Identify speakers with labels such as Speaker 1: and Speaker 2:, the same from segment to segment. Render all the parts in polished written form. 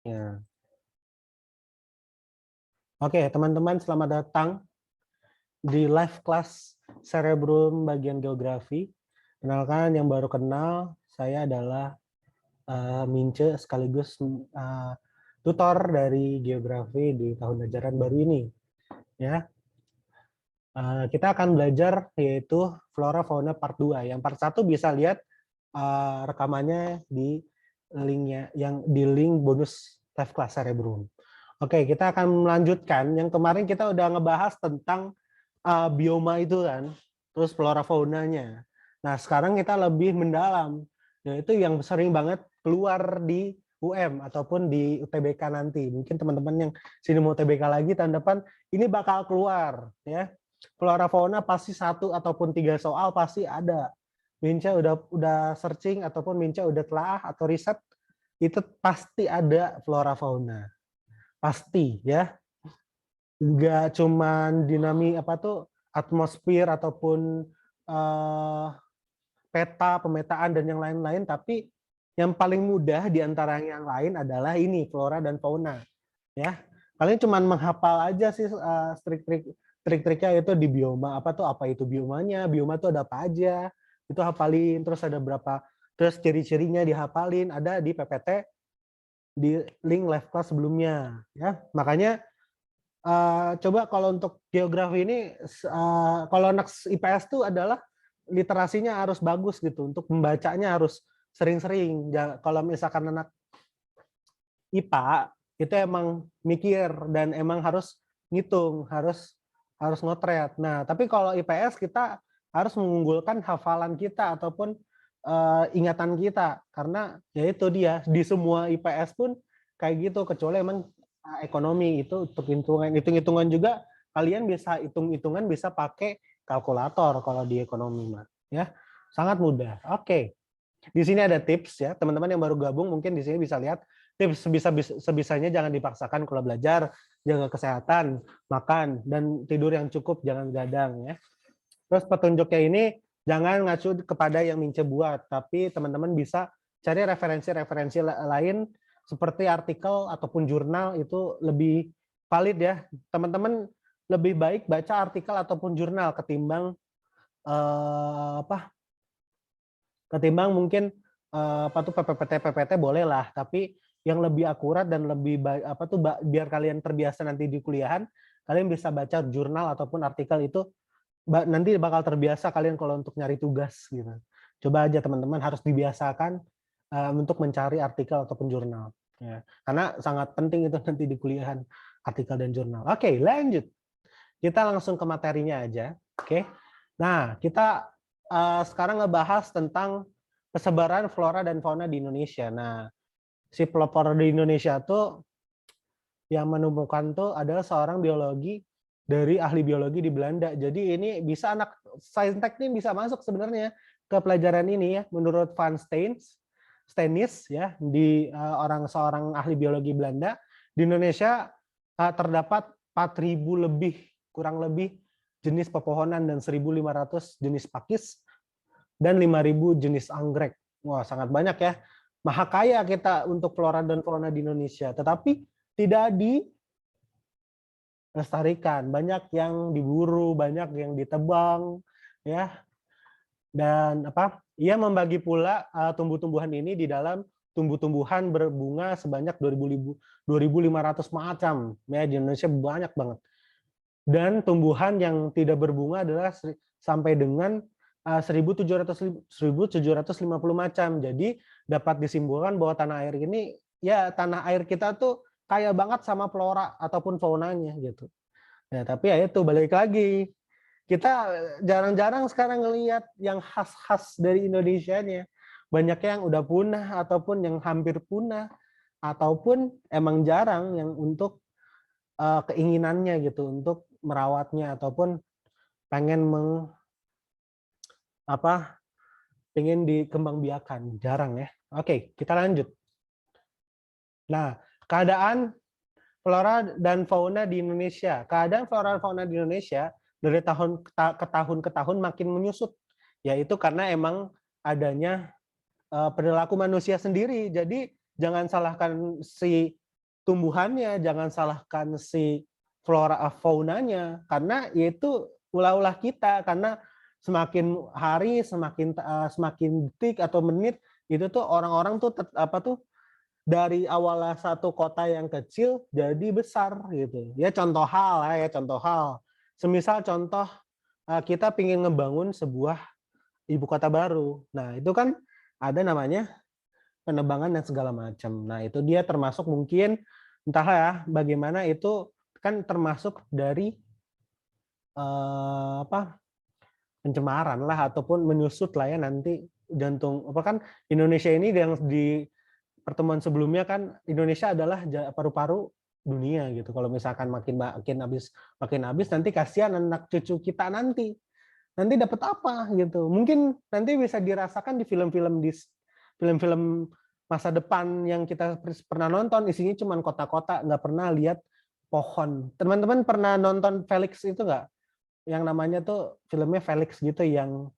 Speaker 1: Ya. Oke, teman-teman, selamat datang di live class Cerebrum bagian geografi. Kenalkan yang baru kenal, saya adalah Mince sekaligus tutor dari geografi di tahun ajaran baru ini. Ya, kita akan belajar yaitu flora fauna part 2. Yang part 1 bisa lihat rekamannya di linknya, yang di link bonus live class Cerebrum. Oke, kita akan melanjutkan. Yang kemarin kita udah ngebahas tentang bioma itu kan, terus flora faunanya. Nah, sekarang kita lebih mendalam, yaitu yang sering banget keluar di UM ataupun di UTBK nanti. Mungkin teman-teman yang sini mau UTBK lagi tahun depan, ini bakal keluar ya. Flora fauna pasti 1 ataupun 3 soal pasti ada. Minca udah searching ataupun Minca udah telah atau riset, itu pasti ada flora fauna. Pasti ya. Nggak cuman atmosfer ataupun peta, pemetaan dan yang lain-lain, tapi yang paling mudah di antara yang lain adalah ini flora dan fauna. Ya, kalian cuman menghafal aja sih trik-triknya itu di bioma apa itu biomanya, bioma itu ada apa aja, itu hafalin, terus ada berapa, terus ciri-cirinya dihafalin, ada di PPT di link live class sebelumnya ya. Makanya coba kalau untuk geografi ini, kalau anak IPS itu adalah literasinya harus bagus gitu, untuk membacanya harus sering-sering. Kalau misalkan anak IPA itu emang mikir dan emang harus ngitung, harus ngotret. Nah, tapi kalau IPS kita harus mengunggulkan hafalan kita ataupun ingatan kita, karena ya itu dia di semua IPS pun kayak gitu, kecuali emang ekonomi itu untuk hitung-hitungan juga kalian bisa hitung-hitungan bisa pakai kalkulator kalau di ekonomi mah ya, sangat mudah. Oke. Di sini ada tips ya, teman-teman yang baru gabung mungkin di sini bisa lihat tips sebisanya jangan dipaksakan kalau belajar, jaga kesehatan, makan dan tidur yang cukup, jangan gadang ya. Terus petunjuknya ini jangan ngacu kepada yang Mince buat, tapi teman-teman bisa cari referensi-referensi lain seperti artikel ataupun jurnal, itu lebih valid ya. Teman-teman lebih baik baca artikel ataupun jurnal ketimbang ketimbang mungkin PPT boleh lah, tapi yang lebih akurat dan lebih baik biar kalian terbiasa nanti di kuliahan, kalian bisa baca jurnal ataupun artikel itu, nanti bakal terbiasa kalian kalau untuk nyari tugas gitu. Coba aja teman-teman harus dibiasakan untuk mencari artikel ataupun jurnal ya. Karena sangat penting itu nanti di kuliahan, artikel dan jurnal. Oke, lanjut. Kita langsung ke materinya aja. Oke. Nah, kita sekarang ngebahas tentang persebaran flora dan fauna di Indonesia. Nah, si pelopor di Indonesia tuh yang menemukan tuh adalah seorang biologi dari ahli biologi di Belanda. Jadi ini bisa anak saintek ini bisa masuk sebenarnya ke pelajaran ini ya. Menurut Van Steenis ya, di seorang ahli biologi Belanda, di Indonesia terdapat 4.000 lebih, kurang lebih, jenis pepohonan dan 1.500 jenis pakis dan 5.000 jenis anggrek. Wah, sangat banyak ya. Maha kaya kita untuk flora dan fauna di Indonesia, tetapi tidak dilestarikan. Banyak yang diburu, banyak yang ditebang ya. Dan ia membagi pula tumbuh-tumbuhan ini di dalam tumbuh-tumbuhan berbunga sebanyak 2.500 macam. Ya, di Indonesia banyak banget. Dan tumbuhan yang tidak berbunga adalah sampai dengan 1.750 macam. Jadi dapat disimpulkan bahwa tanah air ini, ya tanah air kita tuh kaya banget sama flora ataupun faunanya gitu. Ya, tapi ya itu balik lagi, kita jarang-jarang sekarang ngelihat yang khas-khas dari Indonesianya. Banyak yang udah punah ataupun yang hampir punah, ataupun emang jarang yang untuk keinginannya gitu untuk merawatnya ataupun pengen pengen dikembangbiakan, jarang ya. Oke, kita lanjut. Nah, keadaan flora dan fauna di Indonesia. Keadaan flora dan fauna di Indonesia dari tahun ke tahun makin menyusut, yaitu karena emang adanya perilaku manusia sendiri. Jadi jangan salahkan si tumbuhannya, jangan salahkan si flora faunanya, karena yaitu ulah-ulah kita, karena semakin hari, semakin detik atau menit itu tuh orang-orang tuh dari awalnya satu kota yang kecil jadi besar gitu. Ya contoh hal ya, contoh hal. Semisal contoh kita ingin ngebangun sebuah ibu kota baru. Nah, itu kan ada namanya penebangan dan segala macam. Nah, itu dia termasuk mungkin entah ya bagaimana itu kan termasuk dari pencemaran lah ataupun menyusut lah ya nanti jantung apa kan Indonesia ini yang di pertemuan sebelumnya kan Indonesia adalah paru-paru dunia gitu. Kalau misalkan makin habis nanti kasihan anak cucu kita nanti dapat apa gitu. Mungkin nanti bisa dirasakan di film-film masa depan yang kita pernah nonton, isinya cuma kota-kota, nggak pernah lihat pohon. Teman-teman pernah nonton Felix itu nggak? Yang namanya tuh filmnya Felix gitu, yang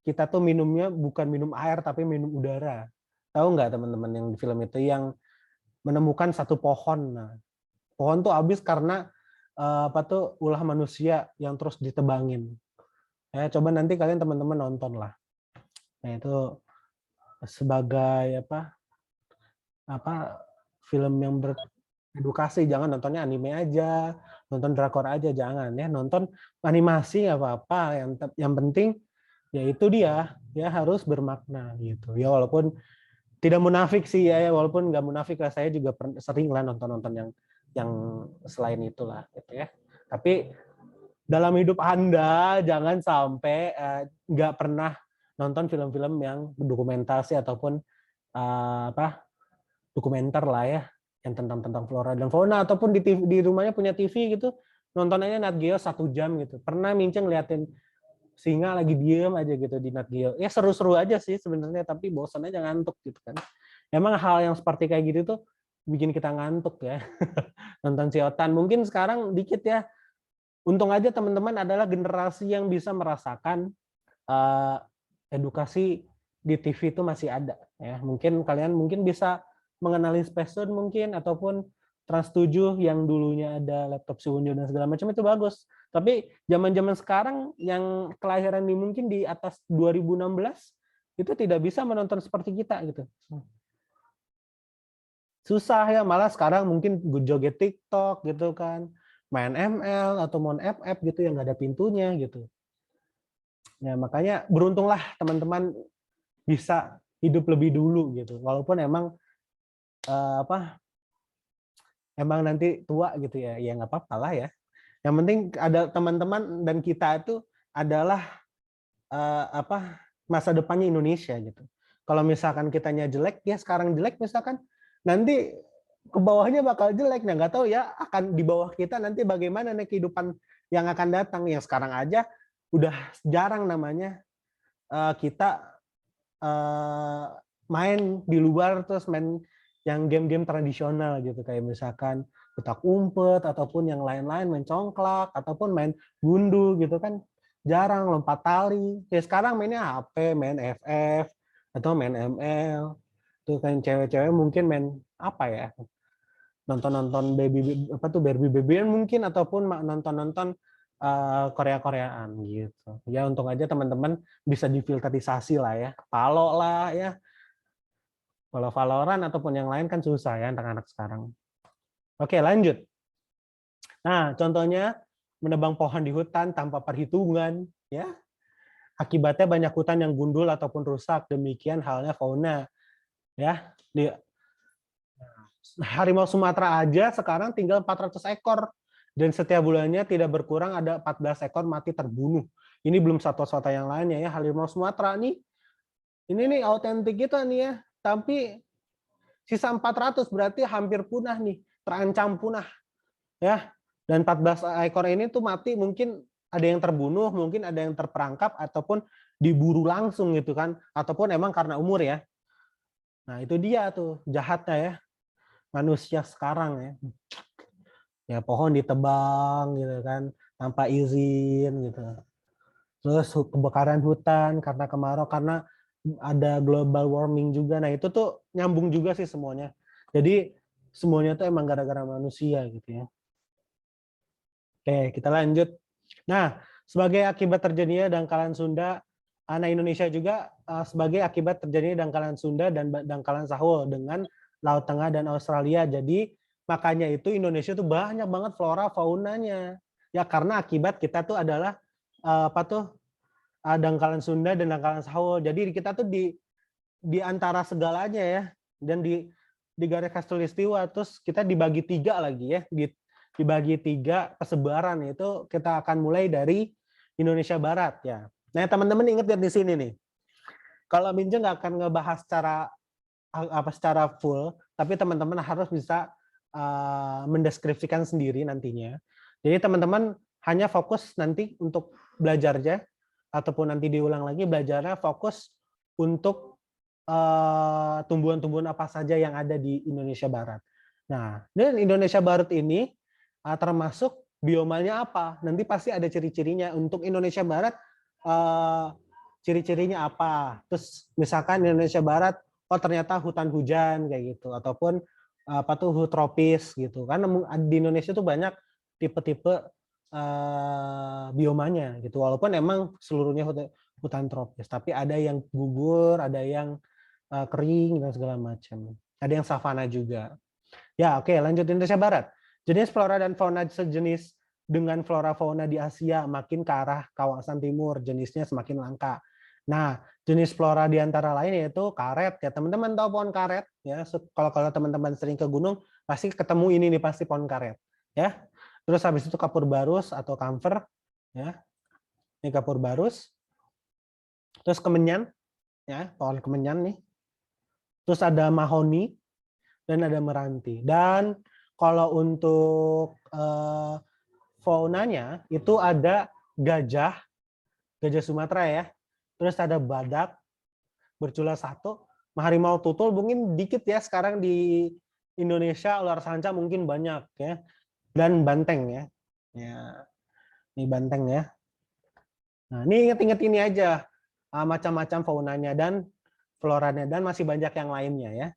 Speaker 1: kita tuh minumnya bukan minum air tapi minum udara. Tahu nggak teman-teman yang di film itu yang menemukan satu pohon. Nah, pohon tuh habis karena ulah manusia yang terus ditebangin. Ya, coba nanti kalian teman-teman nonton lah. Nah, itu sebagai film yang beredukasi, jangan nontonnya anime aja, nonton drakor aja jangan ya, nonton animasi nggak apa-apa, yang penting ya itu dia ya harus bermakna gitu. Ya walaupun tidak munafik sih ya, walaupun nggak munafik lah, saya juga sering lah nonton yang selain itulah gitu ya. Tapi dalam hidup Anda jangan sampai nggak pernah nonton film-film yang dokumentasi ataupun dokumenter lah ya, yang tentang flora dan fauna, ataupun di rumahnya punya TV gitu, nontonannya Nat Geo 1 jam gitu. Pernah minceng liatin singa lagi diem aja gitu di Nat Geo. Ya seru-seru aja sih sebenarnya, tapi bosan aja, ngantuk gitu kan. Emang hal yang seperti kayak gitu tuh bikin kita ngantuk ya. Nonton siotan. Mungkin sekarang dikit ya. Untung aja teman-teman adalah generasi yang bisa merasakan edukasi di TV itu masih ada ya. Mungkin kalian bisa mengenali Space Tune mungkin, ataupun Trans 7 yang dulunya ada laptop Suunjo dan segala macam, itu bagus. Tapi zaman-zaman sekarang yang kelahiran mungkin di atas 2016 itu tidak bisa menonton seperti kita gitu. Susah ya, malah sekarang mungkin joget TikTok gitu kan, main ML atau main FF gitu yang nggak ada pintunya gitu. Ya makanya beruntunglah teman-teman bisa hidup lebih dulu gitu, walaupun emang emang nanti tua gitu ya, ya nggak apa-apa lah ya. Yang penting ada teman-teman dan kita itu adalah masa depannya Indonesia gitu. Kalau misalkan kitanya jelek, ya sekarang jelek misalkan, nanti ke bawahnya bakal jelek. Nah nggak tahu ya akan di bawah kita nanti bagaimana nih kehidupan yang akan datang. Yang sekarang aja udah jarang namanya kita main di luar terus main yang game-game tradisional gitu, kayak misalkan petak umpet ataupun yang lain-lain, main congklak ataupun main gundu gitu kan, jarang, lompat tali. Ya sekarang mainnya HP, main FF atau main ML. Tuh kan cewek-cewek mungkin main apa ya? Nonton-nonton Barbie Babyan mungkin, ataupun nonton-nonton Korea-Koreaan gitu. Ya untung aja teman-teman bisa difilterisasi lah ya. Palo lah ya. Kalau Valorant ataupun yang lain kan susah ya anak-anak sekarang. Oke, lanjut. Nah, contohnya menebang pohon di hutan tanpa perhitungan, ya. Akibatnya banyak hutan yang gundul ataupun rusak. Demikian halnya fauna, ya. Di harimau Sumatera aja sekarang tinggal 400 ekor. Dan setiap bulannya tidak berkurang ada 14 ekor mati terbunuh. Ini belum satwa-satwa yang lainnya ya. Harimau Sumatera nih, ini nih autentik kita nih ya. Tapi sisa 400 berarti hampir punah nih, terancam punah. Ya. Dan 14 ekor ini tuh mati, mungkin ada yang terbunuh, mungkin ada yang terperangkap ataupun diburu langsung gitu kan, ataupun emang karena umur ya. Nah, itu dia tuh jahatnya ya. Manusia sekarang ya. Ya pohon ditebang gitu kan tanpa izin gitu. Terus kebakaran hutan karena kemarau, karena ada global warming juga. Nah, itu tuh nyambung juga sih semuanya. Jadi semuanya tuh emang gara-gara manusia gitu ya. Oke, kita lanjut. Nah, sebagai akibat terjadinya dangkalan Sunda, anak Indonesia juga sebagai akibat terjadinya dangkalan Sunda dan dangkalan Sahul dengan Laut Tengah dan Australia. Jadi makanya itu Indonesia tuh banyak banget flora faunanya. Ya karena akibat kita tuh adalah apa tuh dangkalan Sunda dan dangkalan Sahul. Jadi kita tuh di antara segalanya ya, dan di garis khatulistiwa, terus kita dibagi tiga lagi ya, dibagi tiga persebaran, itu kita akan mulai dari Indonesia Barat ya. Nah teman-teman ingat di sini nih, kalau Minja nggak akan ngebahas secara full, tapi teman-teman harus bisa mendeskripsikan sendiri nantinya. Jadi teman-teman hanya fokus nanti untuk belajarnya, ataupun nanti diulang lagi belajarnya, fokus untuk tumbuhan-tumbuhan apa saja yang ada di Indonesia Barat. Nah, dan Indonesia Barat ini termasuk biomanya apa? Nanti pasti ada ciri-cirinya. Untuk Indonesia Barat, ciri-cirinya apa? Terus misalkan Indonesia Barat, oh ternyata hutan hujan kayak gitu, ataupun apa tuh tropis gitu. Kan di Indonesia tuh banyak tipe-tipe biomanya gitu. Walaupun emang seluruhnya hutan tropis, tapi ada yang gugur, ada yang kering dan segala macam. Ada yang savana juga. Ya, oke, lanjut Indonesia Barat. Jenis flora dan fauna sejenis dengan flora fauna di Asia makin ke arah kawasan timur, jenisnya semakin langka. Nah, jenis flora di antara lain yaitu karet. Ya, teman-teman tahu pohon karet ya. Kalau teman-teman sering ke gunung pasti ketemu ini nih, pasti pohon karet, ya. Terus habis itu kapur barus atau kamfer, ya. Ini kapur barus. Terus kemenyan, ya, pohon kemenyan nih. Terus ada mahoni dan ada meranti. Dan kalau untuk faunanya itu ada gajah Sumatera ya. Terus ada badak bercula satu, harimau tutul mungkin dikit ya sekarang di Indonesia, ular sanca mungkin banyak ya. Dan banteng ya. Ya, ini banteng ya. Nah, ini ingat-ingat ini aja macam-macam faunanya dan floranya, dan masih banyak yang lainnya ya.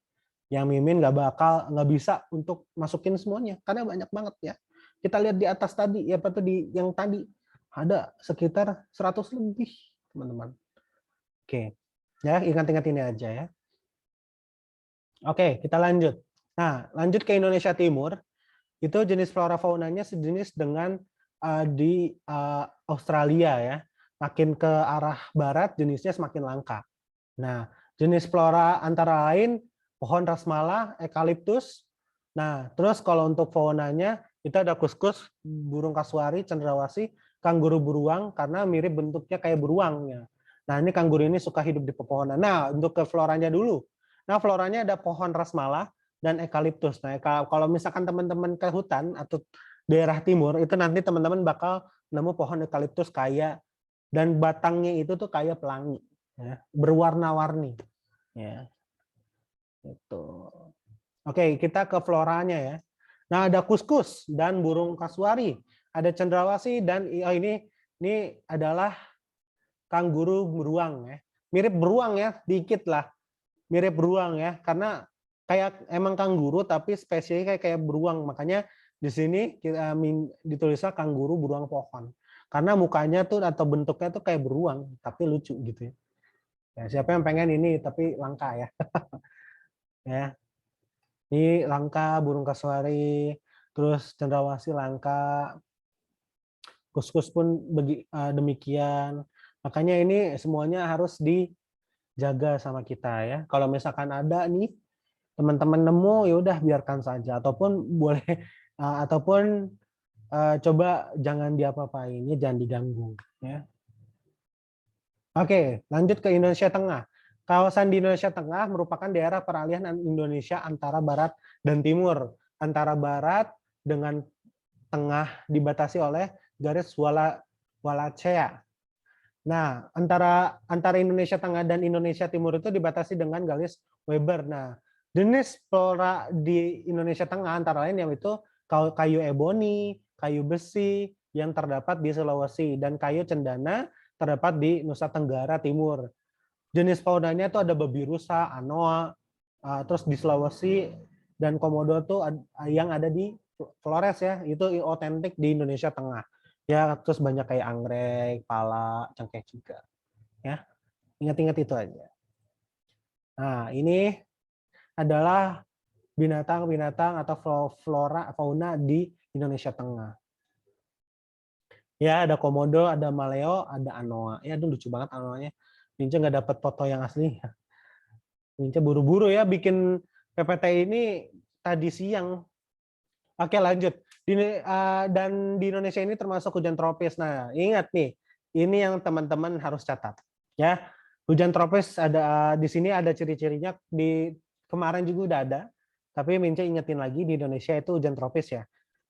Speaker 1: Yang Mimin nggak bisa untuk masukin semuanya karena banyak banget ya. Kita lihat di atas tadi ya, apa tuh di yang tadi ada sekitar 100 lebih, teman-teman. Oke. Ya, ingat-ingat ini aja ya. Oke, kita lanjut. Nah, lanjut ke Indonesia Timur. Itu jenis flora faunanya sejenis dengan di Australia ya. Makin ke arah barat jenisnya semakin langka. Nah, jenis flora antara lain pohon rasmala, eukaliptus. Nah, terus kalau untuk faunanya itu ada kuskus, burung kasuari, cendrawasih, kanguru beruang karena mirip bentuknya kayak beruangnya. Nah, ini kanguru ini suka hidup di pepohonan. Nah, untuk ke floranya dulu. Nah, floranya ada pohon rasmala dan eukaliptus. Nah, kalau misalkan teman-teman ke hutan atau daerah timur, itu nanti teman-teman bakal nemu pohon eukaliptus kayak, dan batangnya itu tuh kayak pelangi, ya, berwarna-warni. Ya, itu. Oke, kita ke floranya ya. Nah, ada kuskus dan burung kasuari, ada cendrawasih dan ini adalah kanguru beruang ya. Mirip beruang ya, dikit lah. Mirip beruang ya, karena kayak emang kanguru tapi spesiesnya kayak beruang. Makanya di sini kita ditulisnya kanguru beruang pohon. Karena mukanya tuh atau bentuknya tuh kayak beruang, tapi lucu gitu ya. Ya, siapa yang pengen ini tapi langka ya. Ya. Ini langka, burung kasuari, terus cendrawasih langka, kuskus pun demikian. Makanya ini semuanya harus dijaga sama kita ya. Kalau misalkan ada nih teman-teman nemu, ya udah biarkan saja, ataupun boleh ataupun coba jangan diapa-apain, jangan diganggu ya. Oke, lanjut ke Indonesia Tengah. Kawasan di Indonesia Tengah merupakan daerah peralihan Indonesia antara barat dan timur. Antara barat dengan tengah dibatasi oleh garis Wallacea. Nah, antara Indonesia Tengah dan Indonesia Timur itu dibatasi dengan garis Weber. Nah, jenis flora di Indonesia Tengah antara lain yaitu kayu eboni, kayu besi yang terdapat di Sulawesi, dan kayu cendana terdapat di Nusa Tenggara Timur. Jenis faunanya itu ada babi rusa, anoa, terus di Sulawesi dan komodo tuh yang ada di Flores ya, itu otentik di Indonesia Tengah. Ya, terus banyak kayak anggrek, pala, cengkeh juga. Ya, ingat-ingat itu aja. Nah, ini adalah binatang-binatang atau flora fauna di Indonesia Tengah. Ya, ada komodo, ada maleo, ada anoa. Ya, itu lucu banget anoanya. Mince nggak dapat foto yang asli. Mince buru-buru ya bikin PPT ini tadi siang. Oke, lanjut. Dan di Indonesia ini termasuk hujan tropis. Nah, ingat nih, ini yang teman-teman harus catat. Ya, hujan tropis ada di sini ada ciri-cirinya. Di kemarin juga udah ada, tapi Mince ingetin lagi di Indonesia itu hujan tropis ya.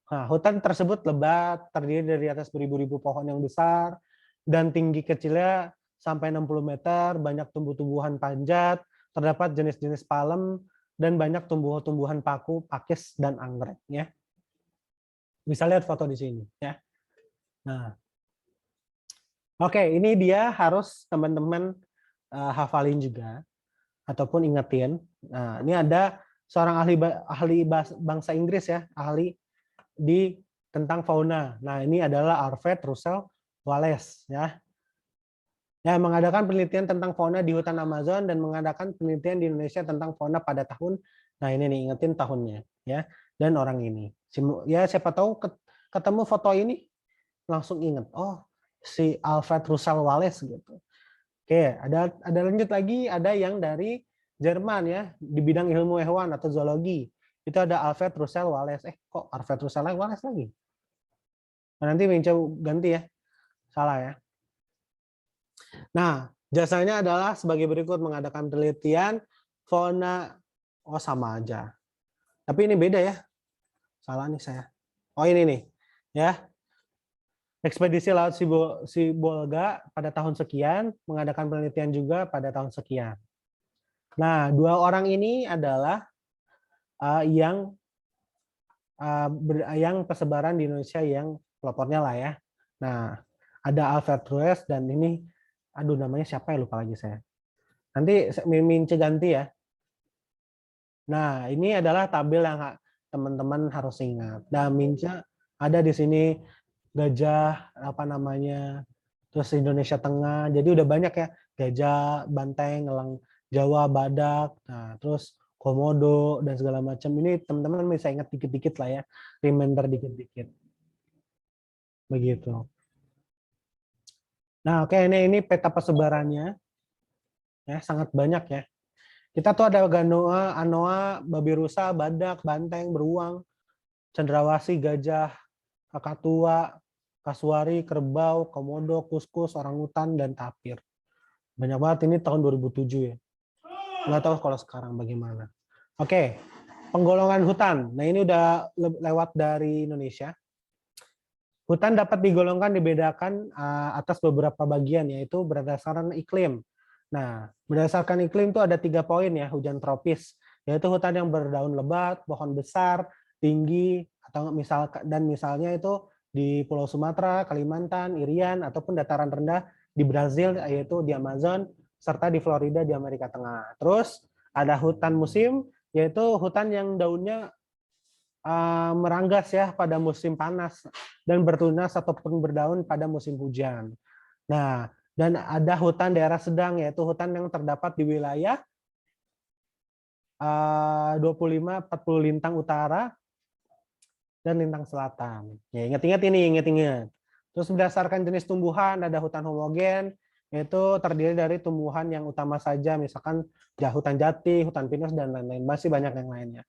Speaker 1: Nah, hutan tersebut lebat, terdiri dari atas beribu-ribu pohon yang besar, dan tinggi kecilnya sampai 60 meter, banyak tumbuh-tumbuhan panjat, terdapat jenis-jenis palem, dan banyak tumbuhan paku, pakis, dan anggrek. Ya. Bisa lihat foto di sini. Ya. Nah, oke, ini dia harus teman-teman hafalin juga, ataupun ingetin. Nah, ini ada seorang ahli bangsa Inggris ya, ahli di tentang fauna. Nah, ini adalah Alfred Russel Wallace ya. Ya, mengadakan penelitian tentang fauna di hutan Amazon dan mengadakan penelitian di Indonesia tentang fauna pada tahun. Nah, ini nih ingetin tahunnya ya. Dan orang ini. Ya, siapa tahu ketemu foto ini langsung inget. Oh, si Alfred Russel Wallace gitu. Oke, ada lanjut lagi, ada yang dari Jerman ya, di bidang ilmu hewan atau zoologi. Itu ada Alfred Russel Wallace. Kok Alfred Russel Wallace lagi? Nah, nanti mencoba ganti ya. Salah ya. Nah, jasanya adalah sebagai berikut: mengadakan penelitian fauna. Oh, sama aja. Tapi ini beda ya. Salah nih saya. Oh, ini nih. Ya. Ekspedisi Laut Sibolga pada tahun sekian, mengadakan penelitian juga pada tahun sekian. Nah, dua orang ini adalah yang persebaran di Indonesia yang pelopornya lah ya. Nah, ada Alfred Ruiz dan ini, aduh namanya siapa ya, lupa lagi saya. Nanti Mince ganti ya. Nah, ini adalah tabel yang teman-teman harus ingat. Dan Mince ada di sini gajah, apa namanya, terus Indonesia Tengah. Jadi udah banyak ya, gajah, banteng, elang Jawa, badak, nah terus komodo dan segala macam. Ini teman-teman bisa ingat dikit-dikit lah ya, remember dikit-dikit. Begitu. Nah, oke, ini peta persebarannya. Ya, sangat banyak ya. Kita tuh ada ganoa, anoa, babi rusa, badak, banteng, beruang, cendrawasih, gajah, kakatua, kasuari, kerbau, komodo, kuskus, orangutan, dan tapir. Banyak banget, ini tahun 2007 ya. Nggak tahu kalau sekarang bagaimana. Oke, penggolongan hutan. Nah, ini udah lewat dari Indonesia. Hutan dapat digolongkan, dibedakan atas beberapa bagian, yaitu berdasarkan iklim. Nah, berdasarkan iklim itu ada 3 poin ya, hujan tropis, yaitu hutan yang berdaun lebat, pohon besar, tinggi, atau misalnya itu di Pulau Sumatera, Kalimantan, Irian, ataupun dataran rendah di Brazil, yaitu di Amazon, serta di Florida di Amerika Tengah. Terus ada hutan musim, yaitu hutan yang daunnya meranggas ya pada musim panas dan bertunas ataupun berdaun pada musim hujan. Nah, dan ada hutan daerah sedang, yaitu hutan yang terdapat di wilayah 25-40 lintang utara dan lintang selatan. Ya, ingat-ingat ini, ingat-ingat. Terus berdasarkan jenis tumbuhan, ada hutan homogen, yaitu terdiri dari tumbuhan yang utama saja, misalkan hutan jati, hutan pinus, dan lain-lain. Masih banyak yang lainnya.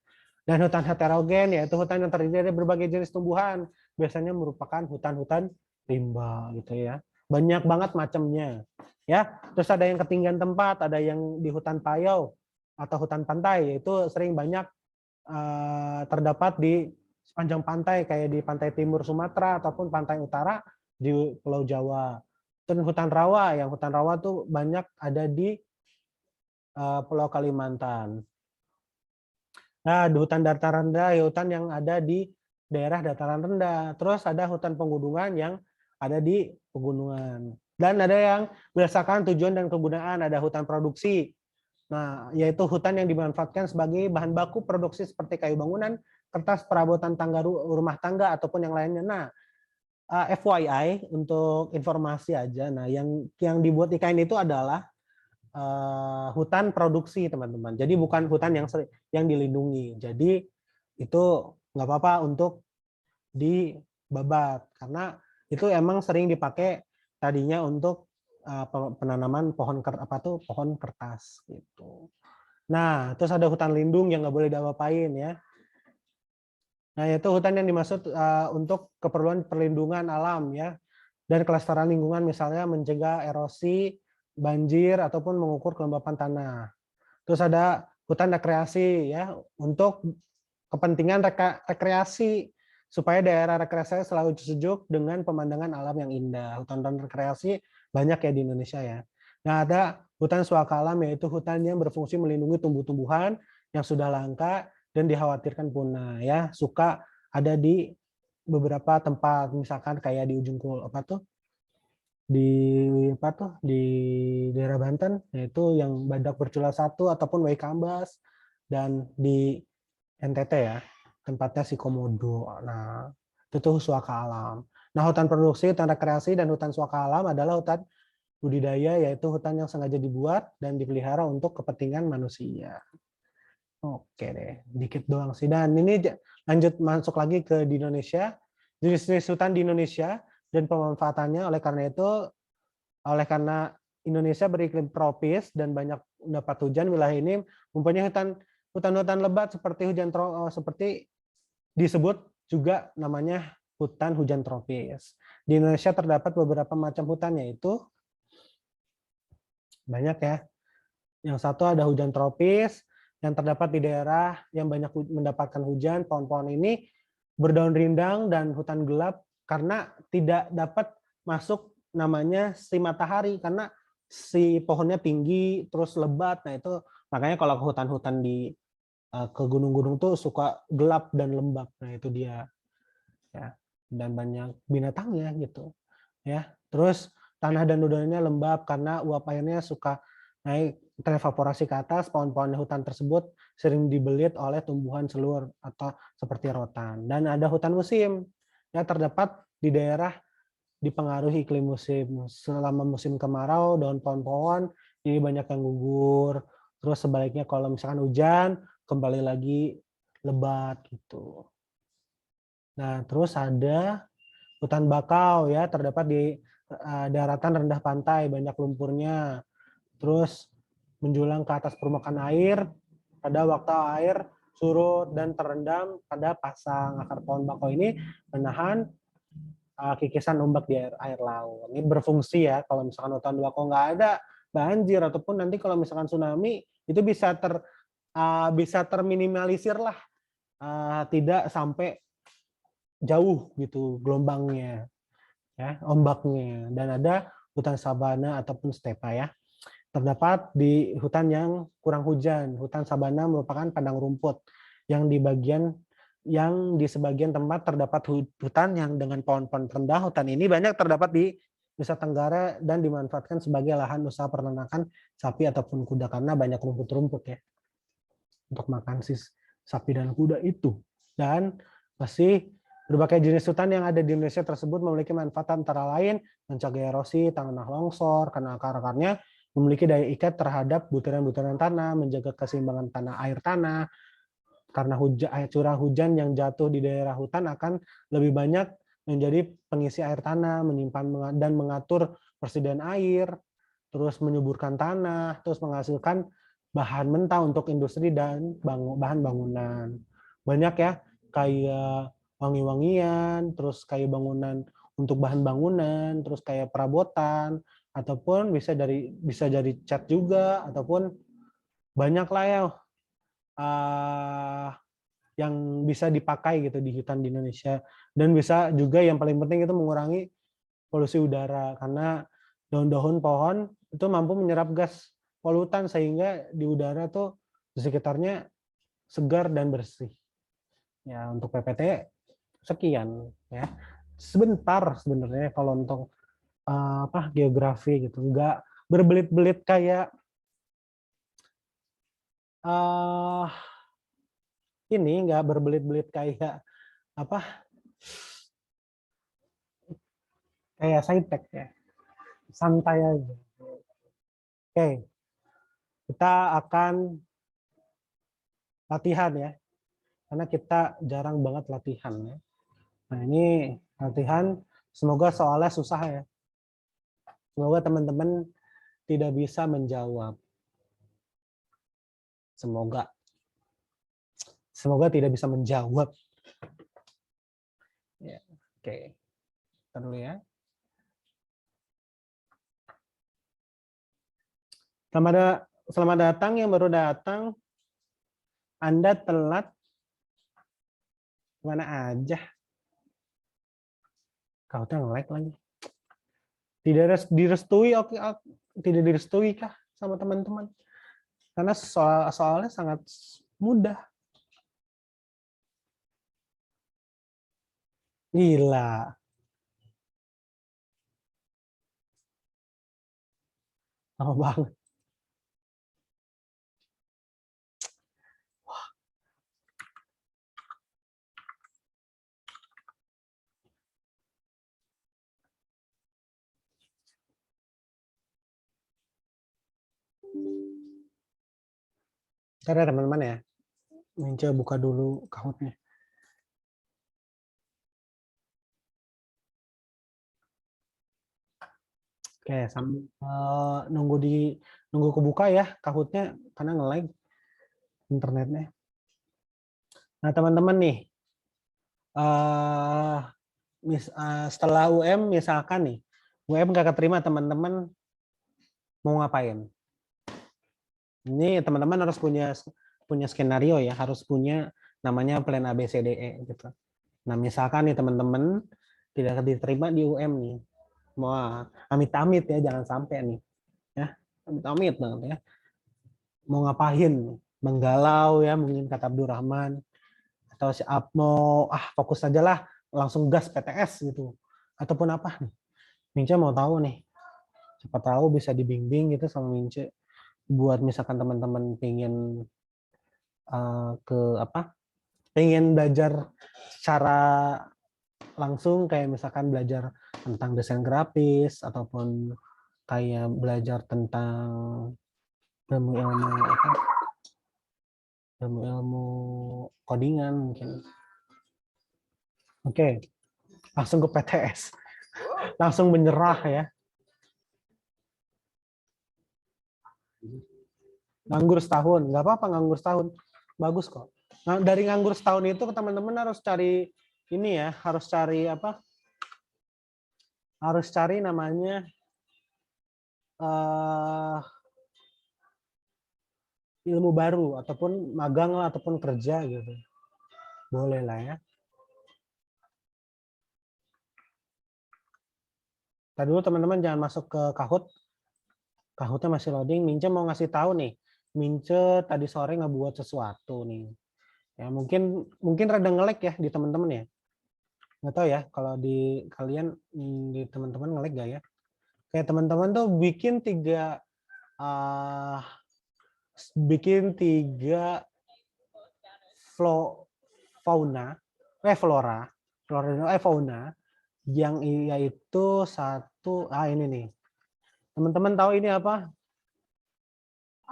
Speaker 1: Dan hutan heterogen, yaitu hutan yang terdiri dari berbagai jenis tumbuhan, biasanya merupakan hutan-hutan rimba gitu ya. Banyak banget macamnya. Ya, terus ada yang ketinggian tempat, ada yang di hutan payau atau hutan pantai, yaitu sering banyak terdapat di sepanjang pantai, kayak di pantai timur Sumatera ataupun pantai utara di Pulau Jawa. Dan hutan rawa, yang hutan rawa tuh banyak ada di Pulau Kalimantan. Nah, di hutan dataran rendah, ya hutan yang ada di daerah dataran rendah. Terus ada hutan pegunungan yang ada di pegunungan. Dan ada yang berdasarkan tujuan dan kegunaan, ada hutan produksi, Nah, yaitu hutan yang dimanfaatkan sebagai bahan baku produksi seperti kayu bangunan, kertas, perabotan tangga rumah tangga ataupun yang lainnya. Nah, FYI untuk informasi aja. Nah, yang dibuat IKN itu adalah hutan produksi, teman-teman. Jadi bukan hutan yang dilindungi. Jadi itu nggak apa-apa untuk dibabat karena itu emang sering dipakai tadinya untuk penanaman pohon pohon kertas gitu. Nah, terus ada hutan lindung yang nggak boleh diapa-apain ya. Nah, itu hutan yang dimaksud untuk keperluan perlindungan alam ya dan kelestarian lingkungan, misalnya mencegah erosi, banjir ataupun mengukur kelembapan tanah. Terus ada hutan rekreasi ya untuk kepentingan rekreasi supaya daerah rekreasi selalu sejuk dengan pemandangan alam yang indah. Hutan-hutan rekreasi banyak ya di Indonesia ya. Nah, ada hutan suaka alam, yaitu hutan yang berfungsi melindungi tumbuh-tumbuhan yang sudah langka dan dikhawatirkan punah ya. Suka ada di beberapa tempat, misalkan kayak di ujung di daerah Banten, yaitu yang Badak Bercula 1 ataupun Waikambas, dan di NTT ya, tempatnya si Komodo. Nah, itu tuh suaka alam. Nah, hutan produksi, hutan rekreasi, dan hutan suaka alam adalah hutan budidaya, yaitu hutan yang sengaja dibuat dan dipelihara untuk kepentingan manusia. Oke deh, dikit doang sih. Dan ini lanjut masuk lagi ke di Indonesia, jenis-jenis hutan di Indonesia dan pemanfaatannya. Oleh karena Indonesia beriklim tropis dan banyak mendapat hujan, wilayah ini mempunyai hutan-hutan lebat seperti disebut juga namanya hutan hujan tropis. Di Indonesia terdapat beberapa macam hutan, yaitu banyak ya. Yang satu ada hujan tropis yang terdapat di daerah yang banyak mendapatkan hujan. Pohon-pohon ini berdaun rindang dan hutan gelap karena tidak dapat masuk namanya si matahari karena si pohonnya tinggi terus lebat. Nah, itu makanya kalau hutan-hutan ke gunung-gunung tuh suka gelap dan lembab. Nah, itu dia ya. Dan banyak binatangnya gitu. Ya. Terus tanah dan udaranya lembab karena uap airnya suka naik terevaporasi ke atas. Pohon-pohon hutan tersebut sering dibelit oleh tumbuhan selur atau seperti rotan. Dan ada hutan musim yang terdapat di daerah dipengaruhi iklim musim. Selama musim kemarau, daun pohon-pohon ini banyak yang gugur. Terus sebaliknya kalau misalkan hujan, kembali lagi lebat gitu. Nah, terus ada hutan bakau ya, terdapat di daratan rendah pantai, banyak lumpurnya. Terus menjulang ke atas permukaan air pada waktu air surut dan terendam pada pasang. Akar pohon bakau ini menahan kikisan ombak di air laut. Ini berfungsi ya, kalau misalkan hutan bakau nggak ada banjir ataupun nanti kalau misalkan tsunami itu bisa terminimalisir lah, tidak sampai jauh gitu gelombangnya ya, ombaknya. Dan ada hutan sabana ataupun stepa ya, terdapat di hutan yang kurang hujan. Hutan sabana merupakan padang rumput yang di sebagian tempat terdapat hutan yang dengan pohon-pohon rendah. Hutan ini banyak terdapat di Nusa Tenggara dan dimanfaatkan sebagai lahan usaha peternakan sapi ataupun kuda karena banyak rumput-rumput ya untuk makan sapi dan kuda itu. Dan masih berbagai jenis hutan yang ada di Indonesia tersebut memiliki manfaat antara lain mencegah erosi, tanah longsor karena akar-akarnya memiliki daya ikat terhadap butiran-butiran tanah, menjaga keseimbangan air tanah, karena curah hujan yang jatuh di daerah hutan akan lebih banyak menjadi pengisi air tanah, menyimpan dan mengatur persediaan air, terus menyuburkan tanah, terus menghasilkan bahan mentah untuk industri dan bahan bangunan. Banyak ya, kayak wangi-wangian, terus kayak bangunan untuk bahan bangunan, terus kayak perabotan, ataupun bisa dari cat juga, ataupun banyak lah ya yang bisa dipakai gitu di hutan di Indonesia. Dan bisa juga yang paling penting itu mengurangi polusi udara karena daun-daun pohon itu mampu menyerap gas polutan sehingga di udara tuh di sekitarnya segar dan bersih. Ya, untuk PPT sekian ya. Sebentar sebenarnya kalau untuk geografi gitu, nggak berbelit-belit kayak eh ini nggak berbelit-belit kayak apa? Kayak Saintek ya. Santai aja. Oke, kita akan latihan ya. Karena kita jarang banget latihan ya. Nah, ini latihan, semoga soalnya susah ya. Semoga teman-teman tidak bisa menjawab. Semoga. Semoga tidak bisa menjawab. Ya, oke. Kita dulu ya. Selamat datang yang baru datang. Anda telat. Mana aja. Kau tuh nge-lag lagi. Tidak direstui, oke, tidak direstui kah sama teman-teman? Karena soalnya sangat mudah. Gila. Lama banget. Ntar ya teman-teman ya. Mince buka dulu account-nya. Oke, sambil nunggu kebuka ya account-nya karena nge-lag internetnya. Nah, teman-teman nih, setelah UM misalkan nih, UM nggak keterima, teman-teman mau ngapain? Ini teman-teman harus punya skenario ya, harus punya namanya plan A B C D E gitu. Nah, misalkan nih teman-teman tidak diterima di UM nih. Wah, amit-amit ya, jangan sampai nih. Ya, amit-amit banget ya. Mau ngapain? Menggalau ya, mungkin kata Abdurrahman, atau si mau fokus saja lah, langsung gas PTS gitu. Ataupun apa nih? Mince mau tahu nih. Siapa tahu bisa dibimbing gitu sama Mince buat misalkan teman-teman pengen ke apa? Pengen belajar secara langsung kayak misalkan belajar tentang desain grafis ataupun kayak belajar tentang ilmu-ilmu apa? Ilmu-ilmu codingan mungkin. Oke, langsung ke PTS. Langsung menyerah ya. Nganggur setahun, nggak apa-apa nganggur setahun. Bagus kok. Nah, dari nganggur setahun itu teman-teman harus cari ini ya, harus cari apa? Harus cari namanya ilmu baru ataupun magang lah ataupun kerja gitu. Boleh lah ya. Tadi dulu teman-teman jangan masuk ke Kahoot. Kahootnya masih loading. Mince mau ngasih tahu nih. Mince tadi sore ngebuat sesuatu nih. Ya mungkin rada nge-lag ya di teman-teman ya. Nggak tahu ya kalau di kalian di teman-teman nge-lag gak ya? Kayak teman-teman tuh uh, bikin tiga fauna, flora, fauna yang yaitu satu ini nih. Teman-teman tahu ini apa?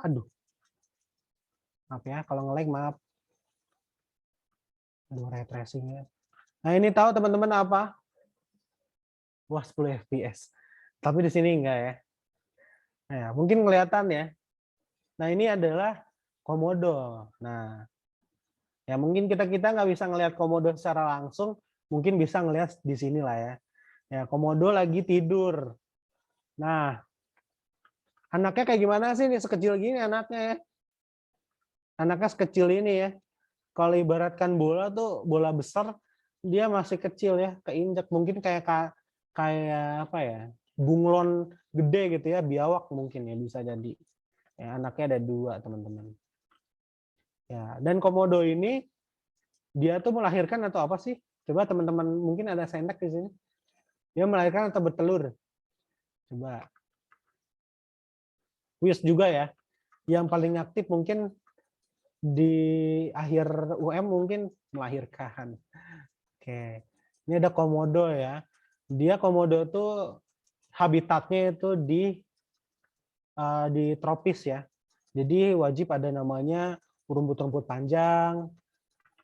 Speaker 1: Aduh. Maaf ya kalau nge-lag maaf. Aduh, ray tracing ya. Nah, ini tahu teman-teman apa? Wah, 10 fps. Tapi di sini enggak ya. Nah, mungkin kelihatan ya. Nah, ini adalah komodo. Nah, ya mungkin kita nggak bisa ngelihat komodo secara langsung, mungkin bisa ngelihat di sini lah ya. Ya, komodo lagi tidur. Nah, anaknya kayak gimana sih nih sekecil gini anaknya ya? Anaknya sekecil ini ya. Kalau ibaratkan bola tuh bola besar, dia masih kecil ya, keinjak mungkin kayak apa ya? Bunglon gede gitu ya, biawak mungkin ya bisa jadi. Ya, anaknya ada 2, teman-teman. Ya, dan komodo ini dia tuh melahirkan atau apa sih? Coba teman-teman mungkin ada sendok di sini. Dia melahirkan atau bertelur? Coba. Wis juga ya. Yang paling aktif mungkin di akhir UM mungkin melahirkan. Oke, ini ada komodo ya. Dia komodo tuh habitatnya itu di tropis ya. Jadi wajib ada namanya rumput-rumput panjang,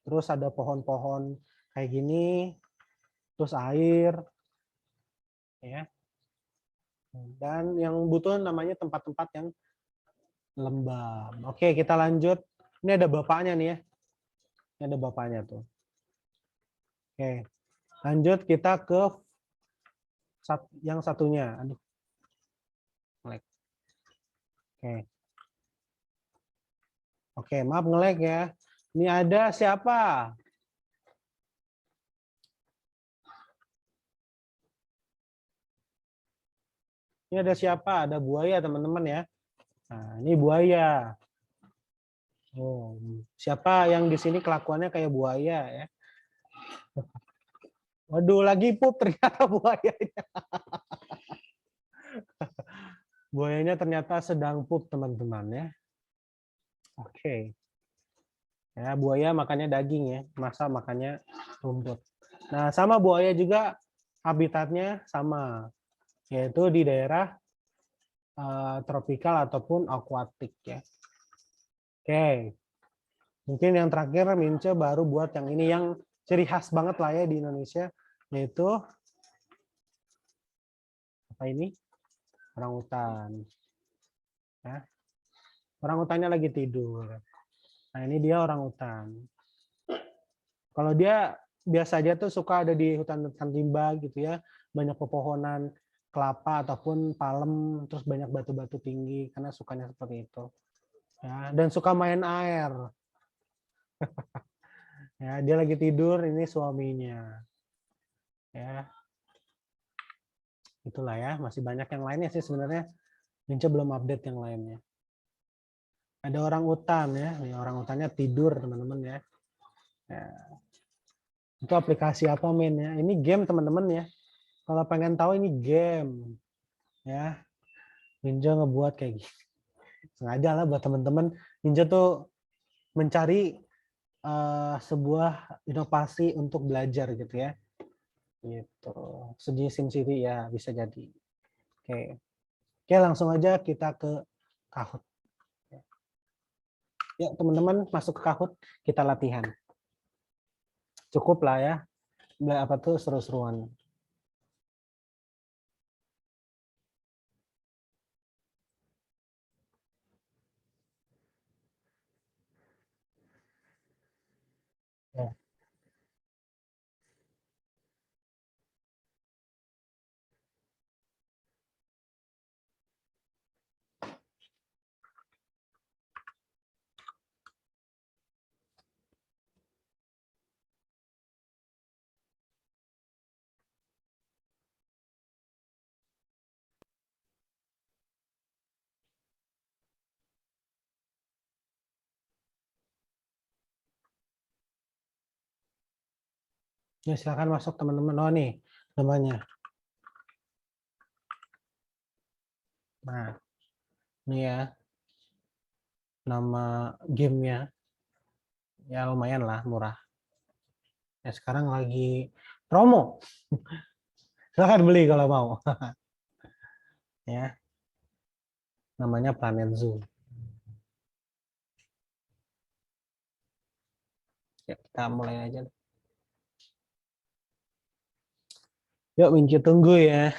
Speaker 1: terus ada pohon-pohon kayak gini, terus air, ya. Dan yang butuh namanya tempat-tempat yang lembab. Oke, kita lanjut. Ini ada bapaknya nih ya. Ini ada bapaknya tuh. Oke, lanjut kita ke yang satunya. Aduh. Oke. Oke, maaf nge-lag ya. Ini ada siapa? Ini ada siapa? Ada buaya, teman-teman ya. Nah, ini buaya. Oh, siapa yang di sini kelakuannya kayak buaya ya? Waduh, lagi pup ternyata buayanya. Buayanya ternyata sedang pup, teman-teman ya. Oke. Ya, buaya makannya daging ya, masa makannya rumput. Nah, sama buaya juga habitatnya sama, yaitu di daerah tropikal ataupun akuatik ya. Oke. Mungkin yang terakhir Mince baru buat yang ini yang ciri khas banget lah ya di Indonesia, yaitu apa ini? Orangutan. Ya. Orangutannya lagi tidur. Nah, ini dia orangutan. Kalau dia biasa aja tuh suka ada di hutan-hutan rimba gitu ya, banyak pepohonan kelapa ataupun palem, terus banyak batu-batu tinggi karena sukanya seperti itu. Ya, dan suka main air. Ya, dia lagi tidur, ini suaminya. Ya, itulah ya, masih banyak yang lainnya sih sebenarnya. Mince belum update yang lainnya. Ada orang utan ya, nih orang utannya tidur teman-teman ya. Ya. Itu aplikasi apa Min ya? Ini game teman-teman ya. Kalau pengen tahu ini game ya. Ninja ngebuat kayak gini. Sengaja lah buat teman-teman. Ninja tuh mencari sebuah inovasi untuk belajar gitu ya. Gitu. Sejenis SimCity ya bisa jadi. Oke. Oke, langsung aja kita ke Kahoot. Ya, teman-teman masuk ke Kahoot, kita latihan. Cukup lah ya. Apa tuh seru-seruan. Ya. Ya, silakan masuk teman-teman. Oh nih namanya. Nah, ini ya nama gamenya. Ya lumayan lah, murah. Ya sekarang lagi promo. Silakan beli kalau mau. Ya, namanya Planet Zoo. Ya, kita mulai aja. Yuk, Minci tunggu ya.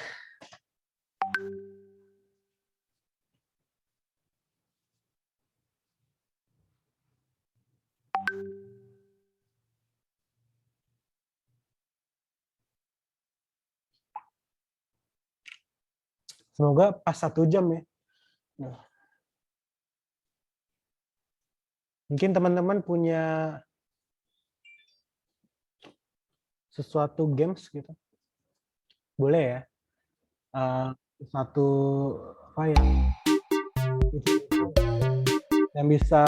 Speaker 1: Semoga pas 1 jam ya. Mungkin teman-teman punya sesuatu games gitu. Boleh ya. Satu apa yang bisa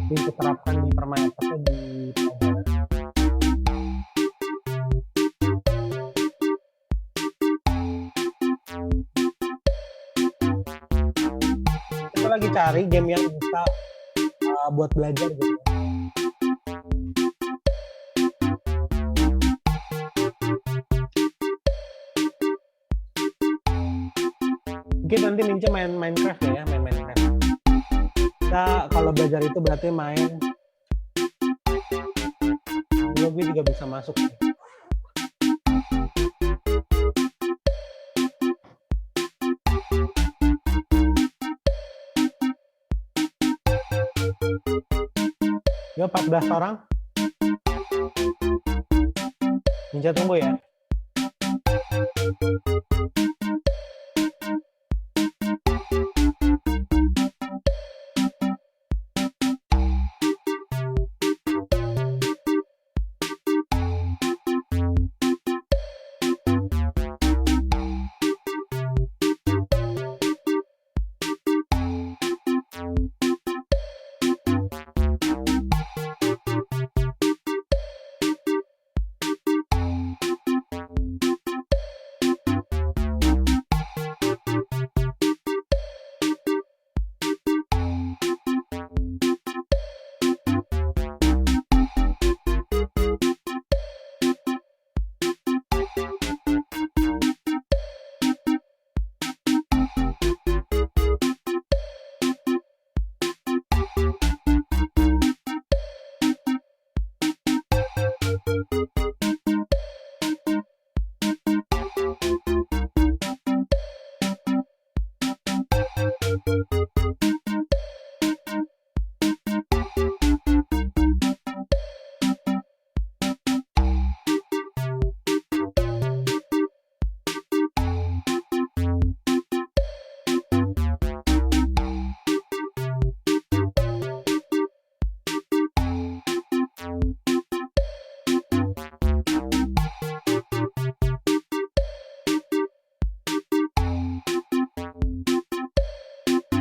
Speaker 1: diterapkan di permainan di kita lagi cari game yang bisa buat belajar gitu. Mungkin nanti Mince main Minecraft ya, main Minecraft. Kita kalau belajar itu berarti main. Gue juga bisa masuk sih. Yo 14 orang. Mince tunggu ya.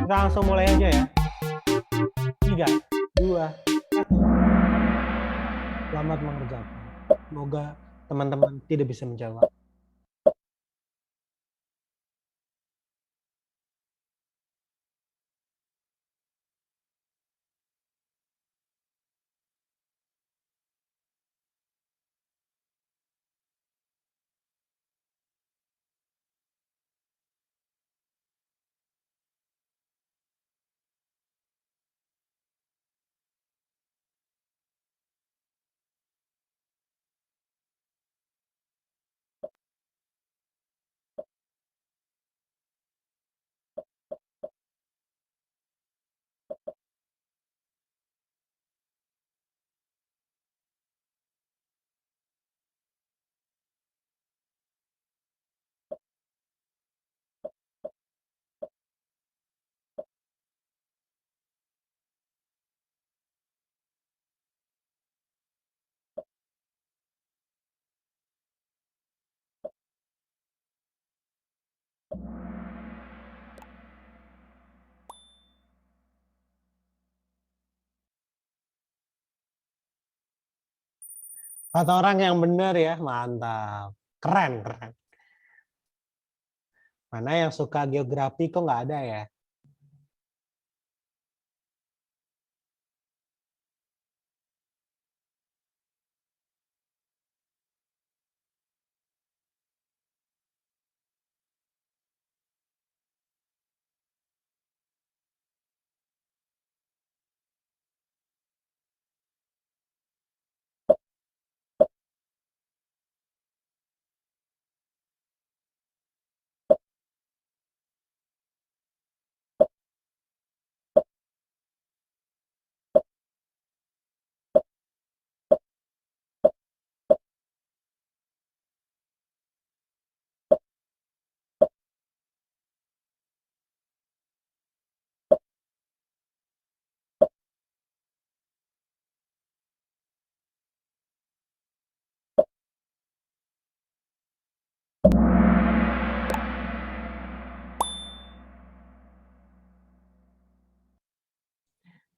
Speaker 1: Kita langsung mulai aja ya. 3, 2, 1. Selamat mengerjakan. Semoga teman-teman tidak bisa menjawab. Kata orang yang benar ya, mantap. Keren, keren. Mana yang suka geografi kok nggak ada ya?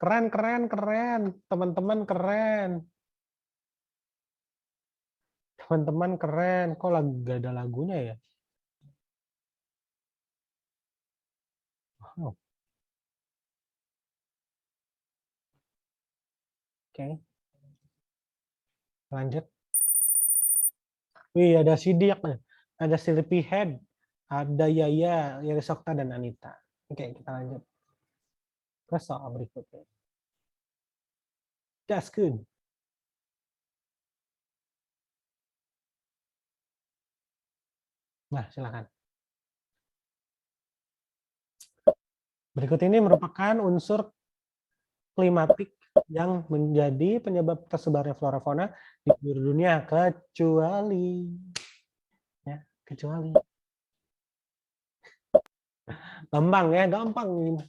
Speaker 1: Keren, keren, keren. Teman-teman keren. Teman-teman keren. Kok lagi gak ada lagunya ya? Wow. Oke. Lanjut. Wih, ada Sidiak nih. Ada Sleepyhead. Ada Yaya, Yerisokta, dan Anita. Oke, kita lanjut ke soal berikutnya. That's good. Nah, silakan. Berikut ini merupakan unsur klimatik yang menjadi penyebab tersebarnya flora fauna di seluruh dunia kecuali ya, kecuali gampang ya, gampang ini.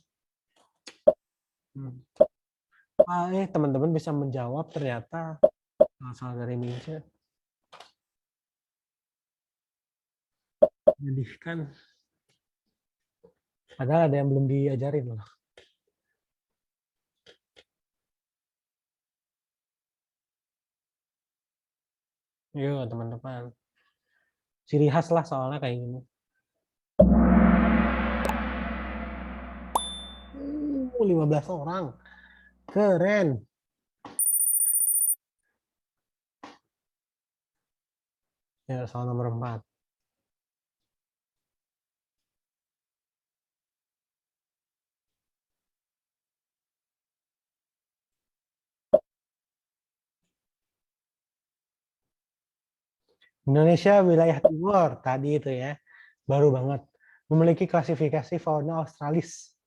Speaker 1: Teman-teman bisa menjawab ternyata soal dari Mince. Menyedihkan. Padahal ada yang belum diajarin loh. Yuk teman-teman. Ciri khas lah soalnya kayak gini. 15 orang. Keren. Ya, soal nomor 4. Indonesia wilayah timur tadi itu ya. Baru banget. Memiliki klasifikasi fauna australis.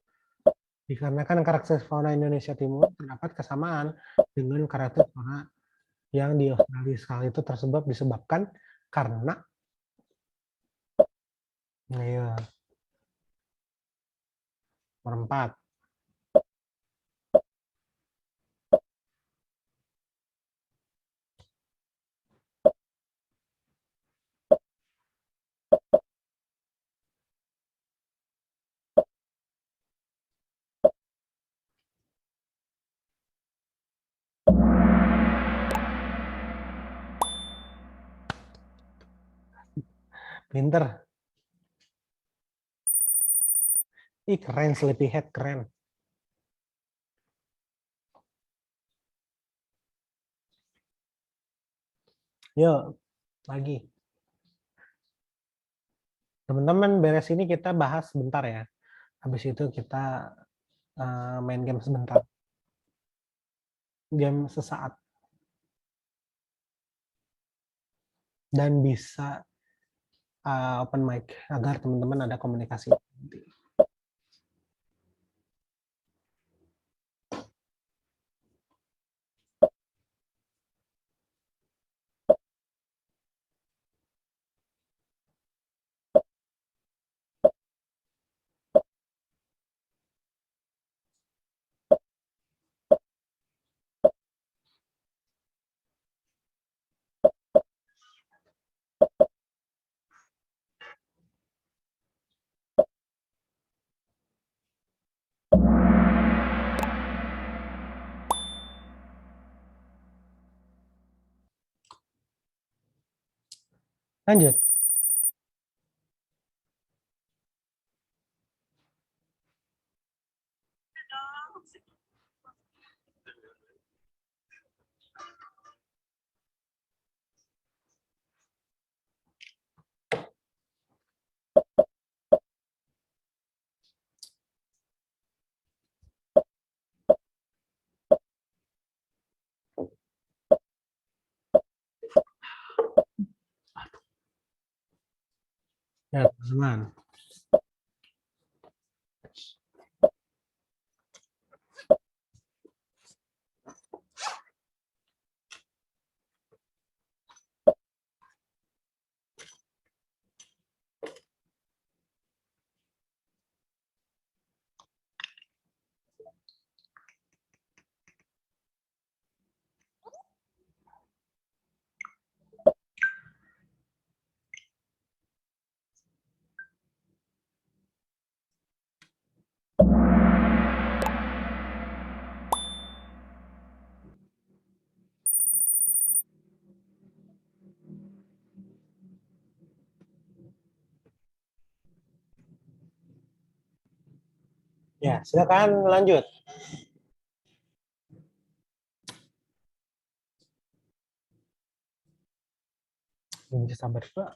Speaker 1: Dikarenakan karakter fauna Indonesia Timur terdapat kesamaan dengan karakter fauna yang di Australia. Sekali itu disebabkan karena ya, nomor 4. Pinter. Ih, keren, Sleepyhead keren. Yuk, lagi. Teman-teman, beres ini kita bahas sebentar ya. Habis itu kita main game sebentar. Game sesaat. Dan bisa open mic agar teman-teman ada komunikasi. Lanjut. Ya, teman-teman. Ya, silakan lanjut. bisa sabar Pak.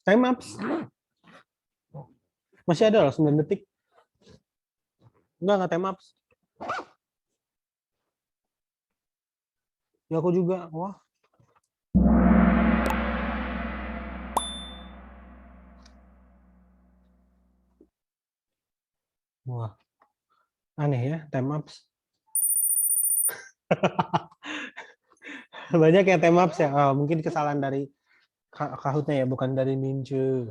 Speaker 1: Time ups. Masih ada loh 9 detik. Enggak time ups. Ya aku juga. Wah. Wah. Aneh ya, time ups. Banyak yang time ups ya. Oh, mungkin kesalahan dari Kahoot-nya ya, bukan dari Ninja.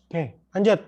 Speaker 1: Oke, lanjut.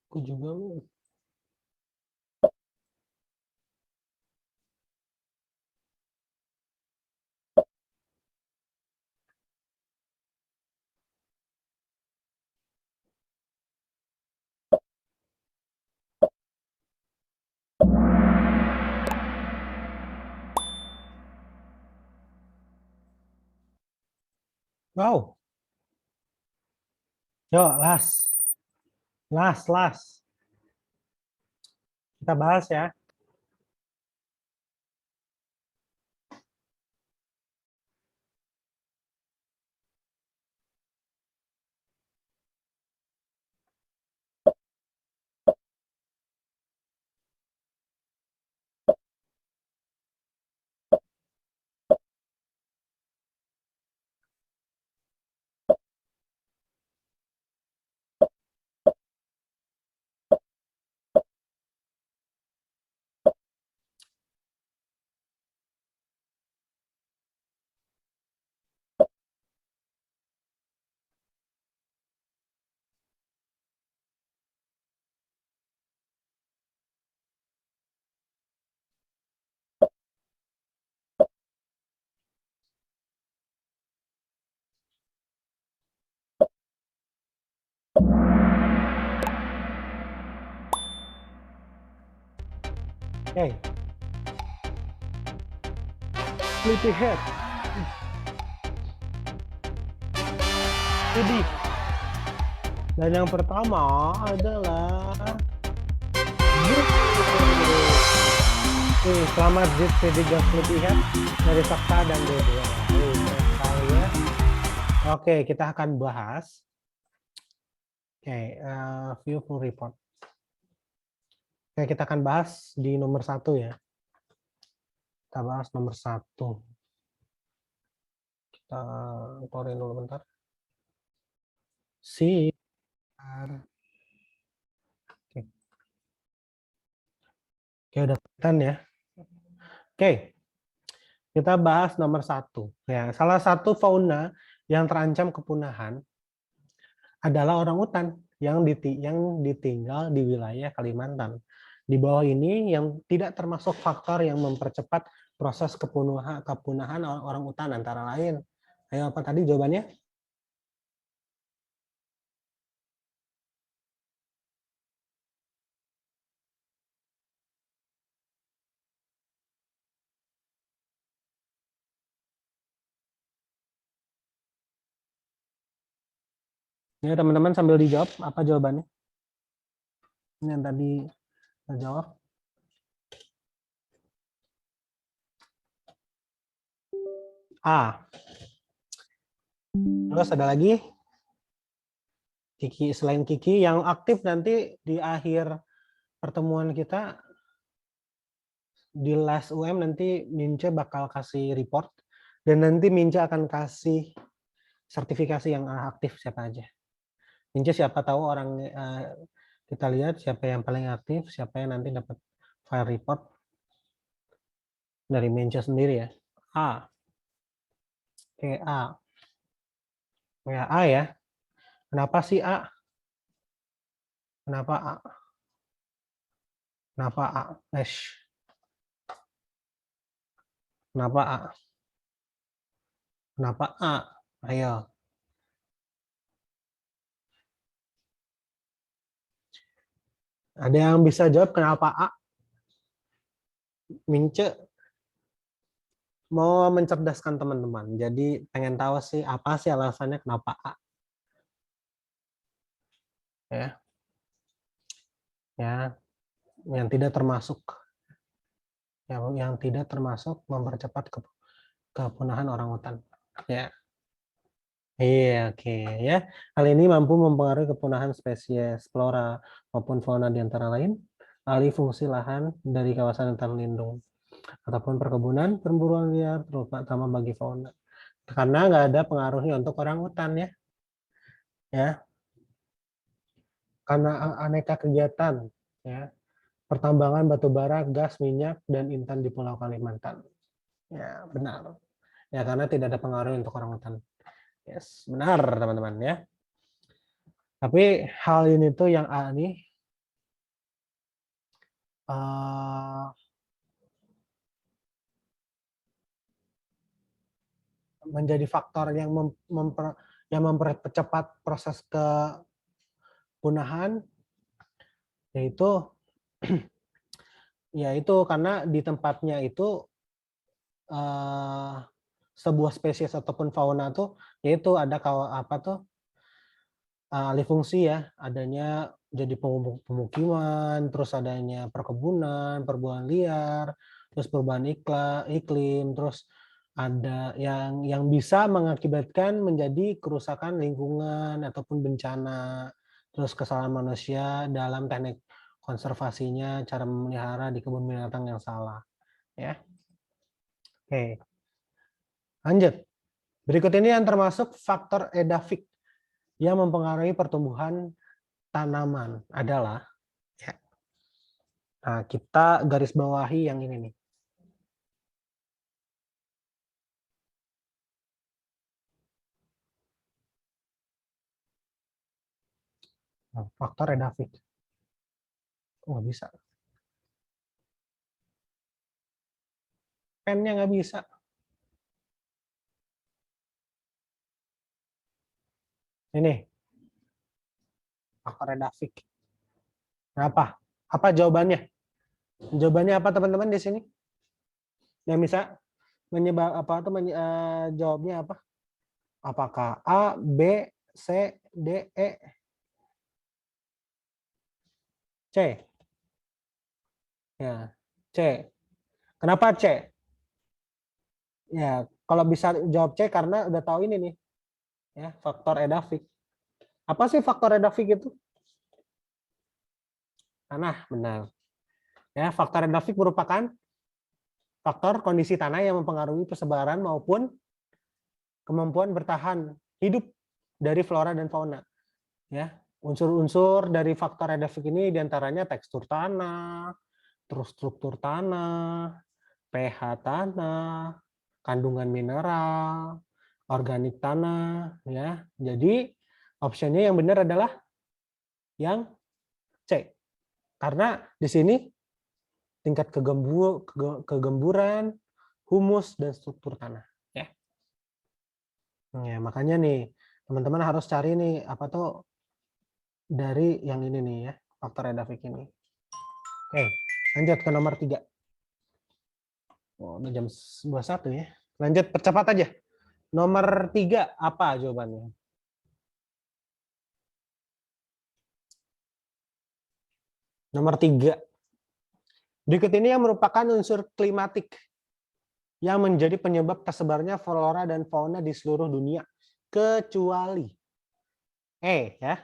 Speaker 1: Aku juga. Wow. Yuk, last. Last. Kita bahas ya. Oke. Sleepyhead. Jadi. Dan yang pertama adalah selamat Zid P3 Sleepyhead dari Sakta dan Dede. Sekali ya. Oke, kita akan bahas. Oke, view full report. Oke, kita akan bahas di nomor 1 ya. Kita bahas nomor 1. Kita keluarin dulu bentar. Oke. Oke, udah kelihatan ya. Oke, kita bahas nomor 1. Ya, salah satu fauna yang terancam kepunahan adalah orang hutan yang ditinggal di wilayah Kalimantan. Di bawah ini yang tidak termasuk faktor yang mempercepat proses kepunahan orang hutan antara lain. Ayo, apa tadi jawabannya? Ya, teman-teman sambil dijawab apa jawabannya? Ini yang tadi terjawab. A. Terus ada lagi Kiki, selain Kiki yang aktif nanti di akhir pertemuan kita di last UM nanti Mince bakal kasih report dan nanti Mince akan kasih sertifikasi yang aktif siapa aja. Mince siapa tahu orang kita lihat siapa yang paling aktif, siapa yang nanti dapat file report dari Mince sendiri ya. A. Oke, A. Ya, A ya. Kenapa sih A? Kenapa A? Kenapa A? Kenapa A? Kenapa A? Ayo. Ada yang bisa jawab kenapa A? Mince mau mencerdaskan teman-teman. Jadi pengen tahu sih apa sih alasannya kenapa A? Ya. Ya, yang tidak termasuk yang tidak termasuk mempercepat kepunahan orang hutan. Ya. Iya, oke ya. Hal ini mampu mempengaruhi kepunahan spesies flora maupun fauna di antara lain, alih fungsi lahan dari kawasan hutan lindung, ataupun perkebunan, perburuan liar, terutama bagi fauna. Karena nggak ada pengaruhnya untuk orang hutan ya. Ya, karena aneka kegiatan ya, pertambangan batu bara, gas, minyak, dan intan di Pulau Kalimantan. Ya, benar. Ya, karena tidak ada pengaruh untuk orang hutan. Yes, benar teman-teman ya. Tapi hal ini tuh yang A nih menjadi faktor yang mempercepat proses kepunahan, yaitu yaitu karena di tempatnya itu sebuah spesies ataupun fauna tuh yaitu ada apa tuh alih fungsi ya, adanya jadi pemukiman, terus adanya perkebunan, perburuan liar, terus perubahan iklim, terus ada yang bisa mengakibatkan menjadi kerusakan lingkungan ataupun bencana, terus kesalahan manusia dalam teknik konservasinya, cara memelihara di kebun binatang yang salah, ya. Oke, lanjut. Berikut ini yang termasuk faktor edafik yang mempengaruhi pertumbuhan tanaman adalah, ya. Nah, kita garis bawahi yang ini nih. Nah, faktor edafik. Nggak bisa. Pennya nggak bisa. Ini, faktor edafik. Kenapa? Apa jawabannya? Jawabannya apa teman-teman di sini? Yang bisa menyebab apa atau jawabnya apa? Apakah A, B, C, D, E, C? Ya, C. Kenapa C? Ya, kalau bisa jawab C karena udah tahu ini nih. Ya, faktor edafik. Apa sih faktor edafik itu? Tanah, benar. Ya, faktor edafik merupakan faktor kondisi tanah yang mempengaruhi persebaran maupun kemampuan bertahan hidup dari flora dan fauna. Ya, unsur-unsur dari faktor edafik ini diantaranya tekstur tanah, terus struktur tanah, pH tanah, kandungan mineral, organik tanah, ya. Jadi optionnya yang benar adalah yang C. Karena di sini tingkat kegemburan, humus dan struktur tanah, ya. Ya, makanya nih teman-teman harus cari nih apa tuh dari yang ini nih ya, faktor edafik ini. Oke, lanjut ke nomor 3. Oh, udah jam 21 ya. Lanjut, percepat aja. Nomor 3 apa jawabannya? Nomor 3. Berikut ini yang merupakan unsur klimatik yang menjadi penyebab tersebarnya flora dan fauna di seluruh dunia, kecuali ya.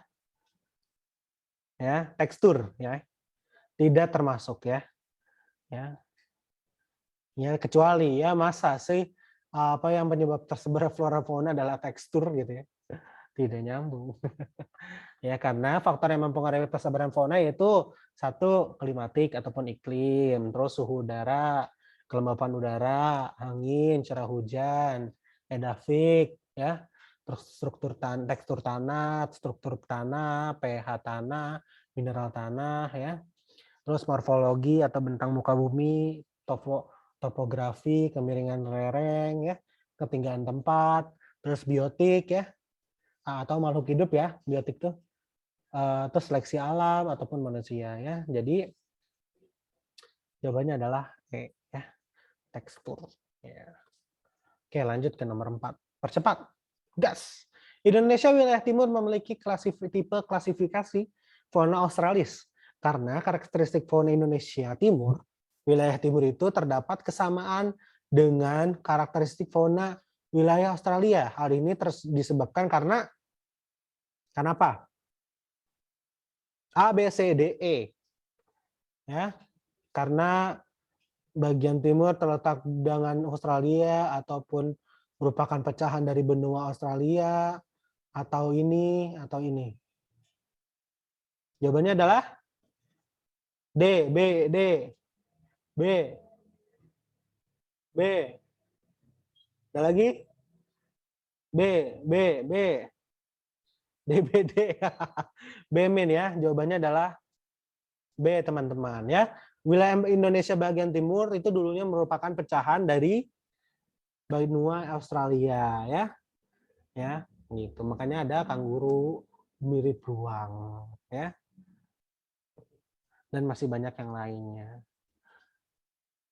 Speaker 1: Ya, tekstur ya. Tidak termasuk ya. Ya. Ya, kecuali ya masa sih apa yang penyebab tersebar flora fauna adalah tekstur gitu ya. Tidak nyambung. Ya, karena faktor yang mempengaruhi persebaran fauna yaitu satu klimatik ataupun iklim, terus suhu udara, kelembapan udara, angin, curah hujan, edafik, ya, terus tekstur tanah, struktur tanah, pH tanah, mineral tanah, ya, terus morfologi atau bentang muka bumi, topografi, kemiringan lereng, ya, ketinggian tempat, terus biotik, ya, atau makhluk hidup ya, biotik tuh. Terus seleksi alam ataupun manusia ya. Jadi jawabannya adalah E ya, tekstur. Ya. Oke, lanjut ke nomor 4. Percepat. Gas. Indonesia wilayah timur memiliki tipe klasifikasi fauna australis. Karena karakteristik fauna Indonesia timur, wilayah timur itu terdapat kesamaan dengan karakteristik fauna wilayah Australia. Hal ini disebabkan karena apa? A, B, C, D, E. Ya, karena bagian timur terletak dengan Australia ataupun merupakan pecahan dari benua Australia atau ini atau ini. Jawabannya adalah D, B, D, B, B. Ada lagi? B, B, B, D, B, D. B min ya. Jawabannya adalah B, teman-teman ya. Wilayah Indonesia bagian timur itu dulunya merupakan pecahan dari benua Australia ya. Ya, gitu. Makanya ada kanguru mirip beruang ya. Dan masih banyak yang lainnya.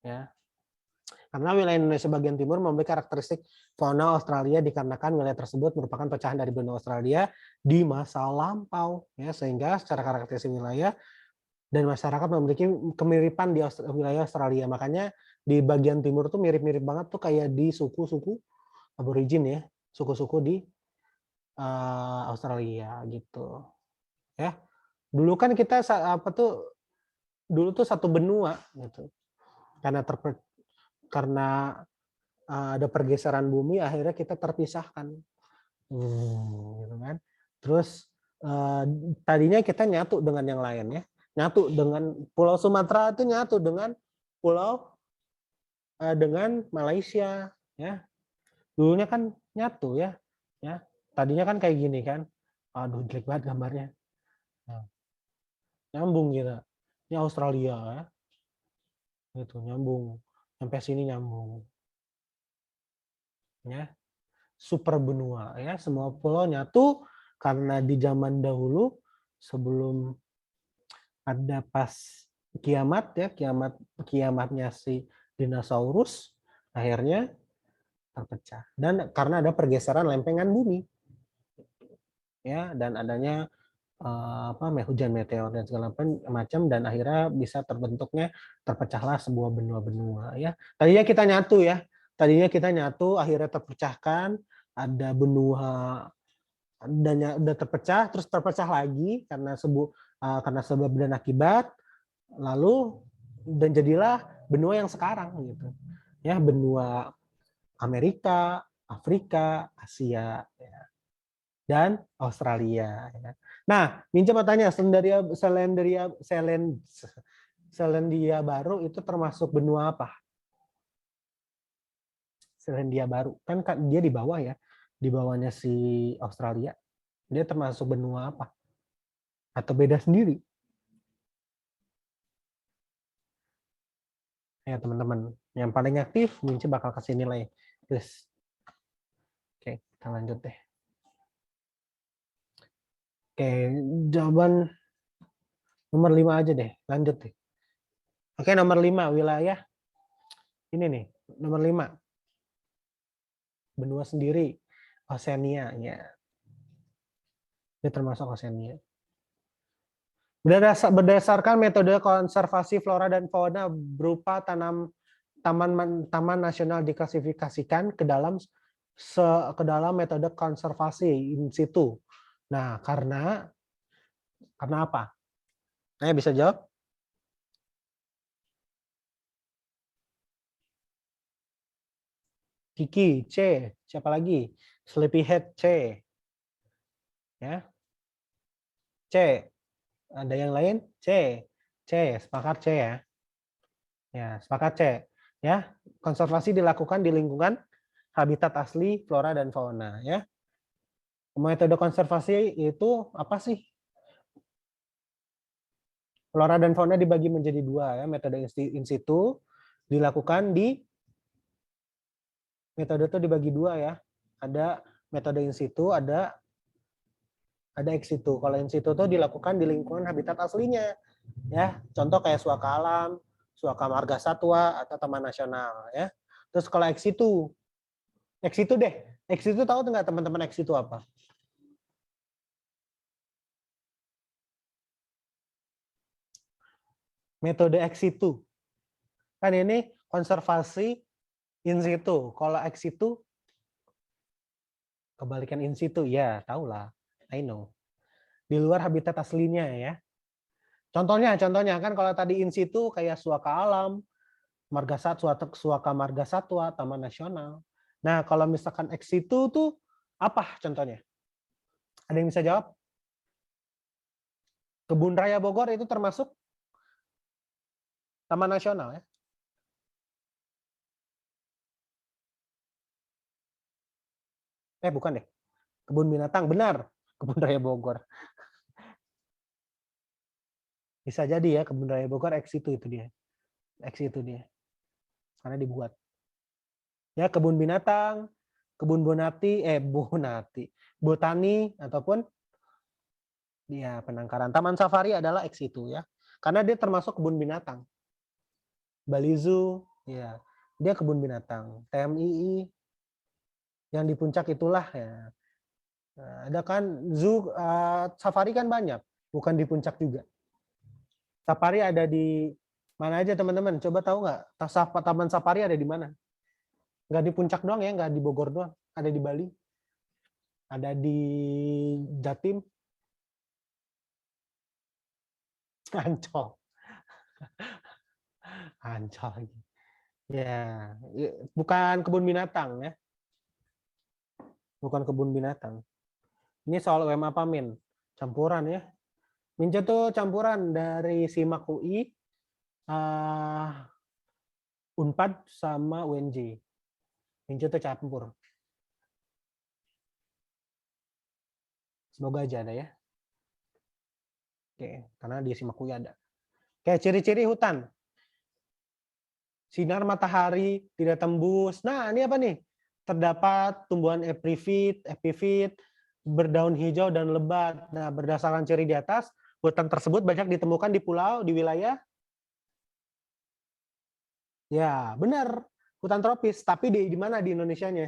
Speaker 1: Ya. Karena wilayah Indonesia bagian timur memiliki karakteristik fauna Australia dikarenakan wilayah tersebut merupakan pecahan dari benua Australia di masa lampau ya, sehingga secara karakteristik wilayah dan masyarakat memiliki kemiripan di wilayah Australia. Makanya di bagian timur tuh mirip-mirip banget tuh kayak di suku-suku aborigin ya, suku-suku di Australia gitu. Ya. Dulu kan kita apa tuh dulu tuh satu benua gitu. Karena ada pergeseran bumi akhirnya kita terpisahkan. Gitu kan. Terus tadinya kita nyatu dengan yang lain ya. Nyatu dengan Pulau Sumatera itu nyatu dengan pulau dengan Malaysia ya. Dulunya kan nyatu ya. Ya. Tadinya kan kayak gini kan. Aduh jelek banget gambarnya. Nah, nyambung gitu. Ini Australia ya. Gitu nyambung. Sampai sini nyambung. Ya. Super benua ya, semua pulau nyatu karena di zaman dahulu sebelum ada pas kiamat ya, kiamatnya si dinosaurus akhirnya terpecah dan karena ada pergeseran lempengan bumi ya dan adanya hujan meteor dan segala macam dan akhirnya bisa terpecahlah sebuah benua-benua ya. Tadinya kita nyatu akhirnya terpecahkan, ada benua udah terpecah, terus terpecah lagi karena sebab dan akibat, lalu dan jadilah benua yang sekarang gitu. Ya, benua Amerika, Afrika, Asia, ya, dan Australia. Ya. Nah, Mince mau tanya, Selandia Baru itu termasuk benua apa? Selandia Baru kan dia di bawah ya, di bawahnya si Australia. Dia termasuk benua apa? Atau beda sendiri? Ya teman-teman, yang paling aktif Mince bakal kasih nilai plus. Oke, kita lanjut deh. Oke, jawaban nomor 5 aja deh, lanjut deh. Oke, nomor 5 wilayah. Ini nih, nomor 5. Benua sendiri, Oceania. Ya, ini termasuk Oceania. Berdasarkan metode konservasi flora dan fauna berupa taman nasional diklasifikasikan ke dalam metode konservasi in situ. Nah, karena apa? Nah, bisa jawab? Kiki, C. Siapa lagi? Sleepyhead, C. Ya, C. Ada yang lain? C. C. Sepakat C ya. Ya, sepakat C. Ya, konservasi dilakukan di lingkungan habitat asli flora dan fauna. Ya, metode konservasi itu apa sih? Flora dan fauna dibagi menjadi dua ya. Metode in situ dilakukan di metode itu dibagi dua ya. Ada metode in situ, ada ex situ. Kalau in situ itu dilakukan di lingkungan habitat aslinya. Ya, contoh kayak suaka alam, suaka marga satwa atau taman nasional ya. Terus kalau ex situ deh. Ex situ tahu nggak teman-teman ex situ apa? Metode ex situ. Kan ini konservasi in situ. Kalau ex situ kebalikan in situ ya, tahulah. I know. Di luar habitat aslinya ya. Contohnya kan kalau tadi in situ kayak suaka alam, marga satwa, suaka marga satwa, taman nasional. Nah, kalau misalkan ex situ tuh apa contohnya? Ada yang bisa jawab? Kebun Raya Bogor itu termasuk taman nasional ya? Bukan deh. Kebun binatang, benar. Kebun Raya Bogor. Bisa jadi ya, Kebun Raya Bogor ex itu dia. Ex itu dia. Karena dibuat. Ya, kebun binatang, kebun botani ataupun ya penangkaran. Taman safari adalah ex itu ya. Karena dia termasuk kebun binatang. Bali Zoo, ya. Dia kebun binatang. TMII yang di puncak itulah ya. Nah, ada kan zoo safari kan banyak, bukan di puncak juga. Safari ada di mana aja teman-teman? Coba tahu nggak? Taman safari ada di mana? Nggak di puncak doang ya, nggak di Bogor doang. Ada di Bali, ada di Jatim, Ancol, Ancol lagi. Ya, bukan kebun binatang ya, bukan kebun binatang. Ini soal UM apa Min? Campuran ya. Mince tuh campuran dari SIMAK UI, Unpad sama UNJ. Mince tuh campur. Semoga aja ada ya. Oke, karena di SIMAK UI ada. Kayak ciri-ciri hutan. Sinar matahari tidak tembus. Nah, ini apa nih? Terdapat tumbuhan epifit, berdaun hijau dan lebat. Nah, berdasarkan ciri di atas, hutan tersebut banyak ditemukan di pulau, di wilayah. Ya, benar. Hutan tropis. Tapi di mana di Indonesianya?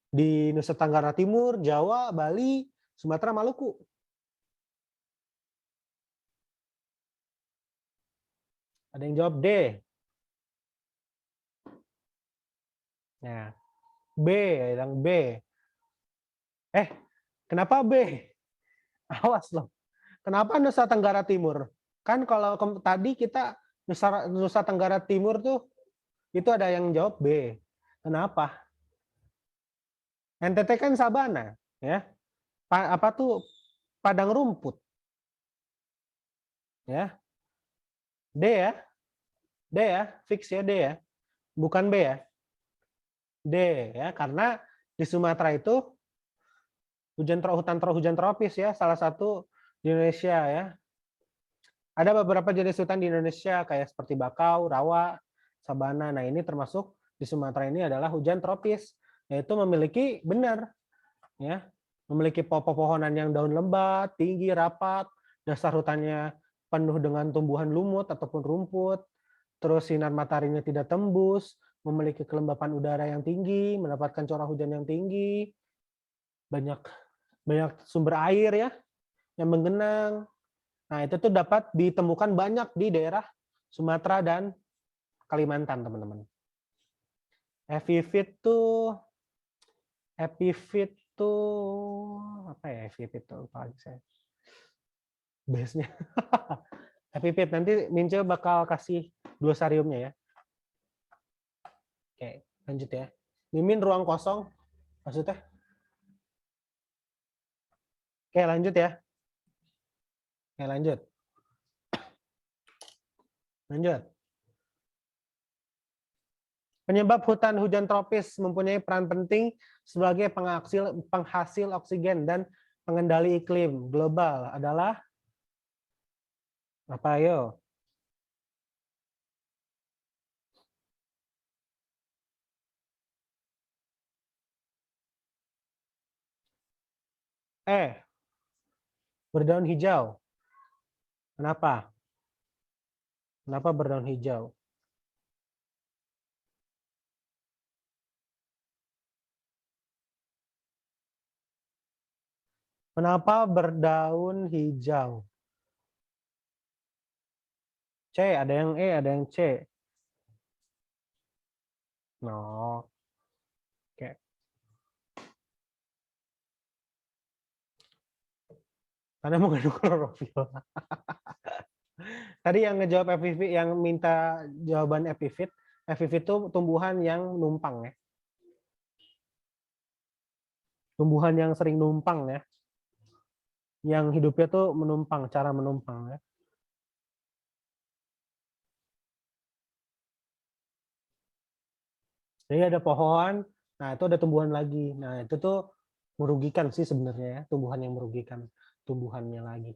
Speaker 1: Di Nusa Tenggara Timur, Jawa, Bali, Sumatera, Maluku. Ada yang jawab D. Nah, B, yang B. Kenapa B? Awas loh. Kenapa Nusa Tenggara Timur? Kan kalau tadi kita Nusa Tenggara Timur tuh itu ada yang jawab B. Kenapa? NTT kan sabana, ya. Apa tuh padang rumput, ya. D ya, D ya, fix ya D ya, bukan B ya. D ya, karena di Sumatera itu hutan tropis ya, salah satu di Indonesia ya. Ada beberapa jenis hutan di Indonesia kayak seperti bakau, rawa, sabana. Nah, ini termasuk di Sumatera ini adalah hujan tropis, yaitu memiliki benar ya, memiliki pepohonan yang daun lebat, tinggi, rapat, dasar hutannya penuh dengan tumbuhan lumut ataupun rumput, terus sinar mataharinya tidak tembus, memiliki kelembapan udara yang tinggi, mendapatkan curah hujan yang tinggi, banyak banyak sumber air ya yang menggenang. Nah, itu tuh dapat ditemukan banyak di daerah Sumatera dan Kalimantan, teman-teman. Epifit tuh apa ya epifit tuh lupa lagi saya. Base-nya. Epifit nanti Mince bakal kasih glosariumnya ya. Oke, lanjut ya. Mimin ruang kosong maksudnya. Oke, lanjut ya. Oke, lanjut. Lanjut. Penyebab hutan hujan tropis mempunyai peran penting sebagai penghasil oksigen dan pengendali iklim global adalah apa ayo? Berdaun hijau. Kenapa? Kenapa berdaun hijau? Kenapa berdaun hijau? C, ada yang E, ada yang C. No. Oke. Karena mengandung klorofil. Tadi yang ngejawab epifit, yang minta jawaban epifit, epifit itu tumbuhan yang numpang ya. Tumbuhan yang sering numpang ya. Yang hidupnya tuh menumpang, cara menumpang ya. Jadi ada pohon, nah itu ada tumbuhan lagi. Nah itu tuh merugikan sih sebenarnya ya, tumbuhan yang merugikan tumbuhannya lagi.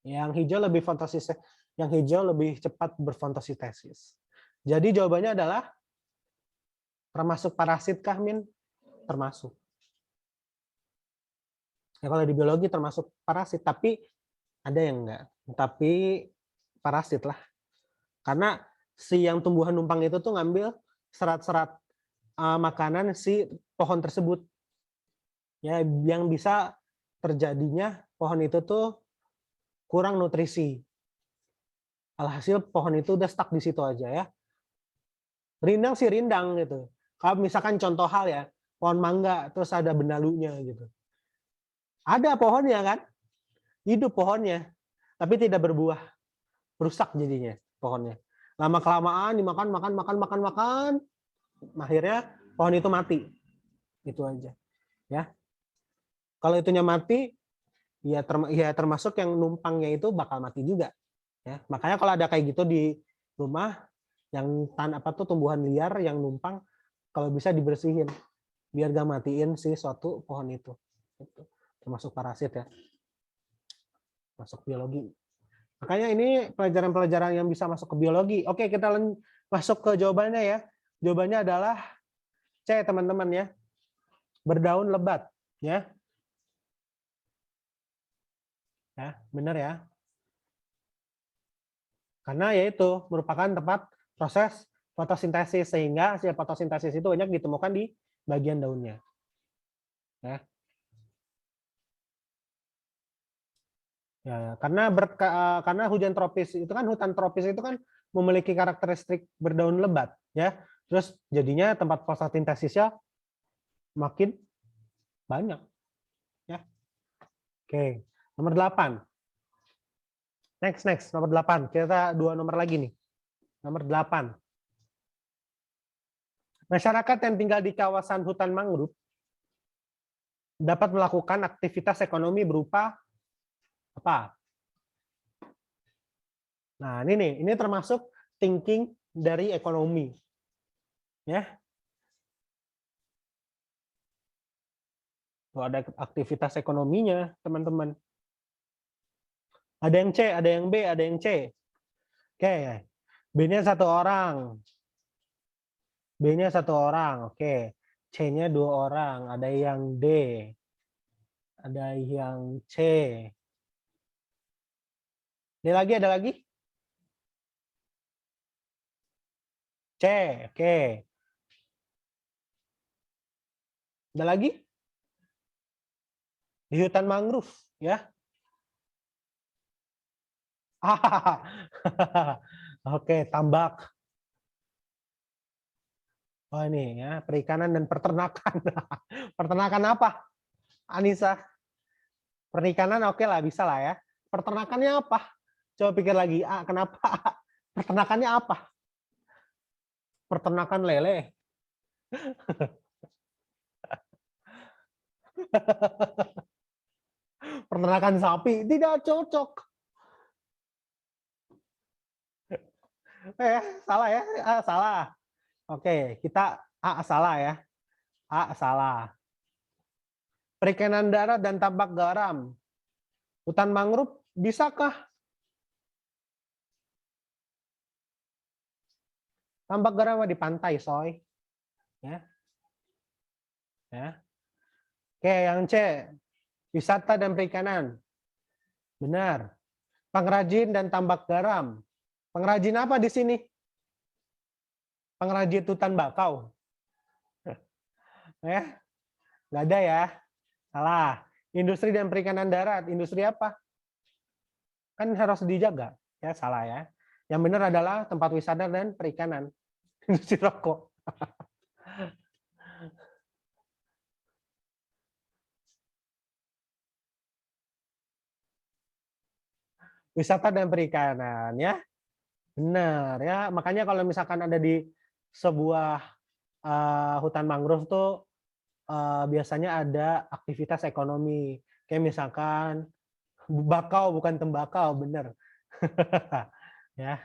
Speaker 1: Yang hijau lebih fotosintesis, yang hijau lebih cepat berfotosintesis. Jadi jawabannya adalah termasuk parasit kah, Min? Termasuk. Ya, kalau di biologi termasuk parasit, tapi ada yang enggak. Tapi parasit lah. Karena si yang tumbuhan numpang itu tuh ngambil serat-serat makanan si pohon tersebut. Ya, yang bisa terjadinya pohon itu tuh kurang nutrisi. Alhasil pohon itu udah stuck di situ aja ya. Rindang sih rindang gitu. Kalau misalkan contoh hal ya, pohon mangga terus ada benalunya gitu. Ada pohonnya kan, hidup pohonnya, tapi tidak berbuah, rusak jadinya pohonnya. Lama kelamaan dimakan, makan, akhirnya pohon itu mati. Itu aja, ya. Kalau itunya mati, ya termasuk yang numpangnya itu bakal mati juga, ya. Makanya kalau ada kayak gitu di rumah, yang apa tuh tumbuhan liar yang numpang, kalau bisa dibersihin, biar gak matiin si suatu pohon itu. Itu termasuk parasit ya. Masuk biologi. Makanya ini pelajaran-pelajaran yang bisa masuk ke biologi. Oke, kita masuk ke jawabannya ya. Jawabannya adalah C, teman-teman ya. Berdaun lebat, ya. Ya, benar ya. Karena yaitu merupakan tempat proses fotosintesis, sehingga hasil fotosintesis itu banyak ditemukan di bagian daunnya. Ya. Ya, karena hujan tropis itu kan, hutan tropis itu kan memiliki karakteristik berdaun lebat, ya. Terus jadinya tempat fotosintesisnya makin banyak, ya. Oke, nomor 8. Next, nomor 8. Kita 2 nomor lagi nih. Nomor 8. Masyarakat yang tinggal di kawasan hutan mangrove dapat melakukan aktivitas ekonomi berupa apa? Nah, ini nih, ini termasuk thinking dari ekonomi. Ya. Tuh ada aktivitas ekonominya, teman-teman. Ada yang C, ada yang B, ada yang C. Oke. B-nya 1 orang. B-nya 1 orang. Oke. C-nya 2 orang. Ada yang D. Ada yang C. Ini lagi, ada lagi? C. Oke. Ada lagi? Di hutan mangrove, ya. Oke, tambak. Oh ini ya, perikanan dan peternakan. Peternakan apa, Anissa? Perikanan oke lah, bisa lah ya. Peternakannya apa? Coba pikir lagi. Kenapa? Peternakannya apa? Peternakan lele. Peternakan sapi. Tidak cocok. Salah ya? Salah. Oke, kita salah ya. Salah. Perikanan darat dan tambak garam. Hutan mangrove bisakah? Tambak garam di pantai, soy. Ya. Ya. Oke, yang C. Wisata dan perikanan. Benar. Pengrajin dan tambak garam. Pengrajin apa di sini? Pengrajin hutan bakau. Ya, nggak ada ya. Salah. Industri dan perikanan darat. Industri apa? Kan harus dijaga. Ya, salah ya. Yang benar adalah tempat wisata dan perikanan. Industri rokok. Wisata dan perikanan ya. Benar ya. Makanya kalau misalkan ada di sebuah hutan mangrove tuh biasanya ada aktivitas ekonomi. Kayak misalkan bakau bukan tembakau, bener. Ya.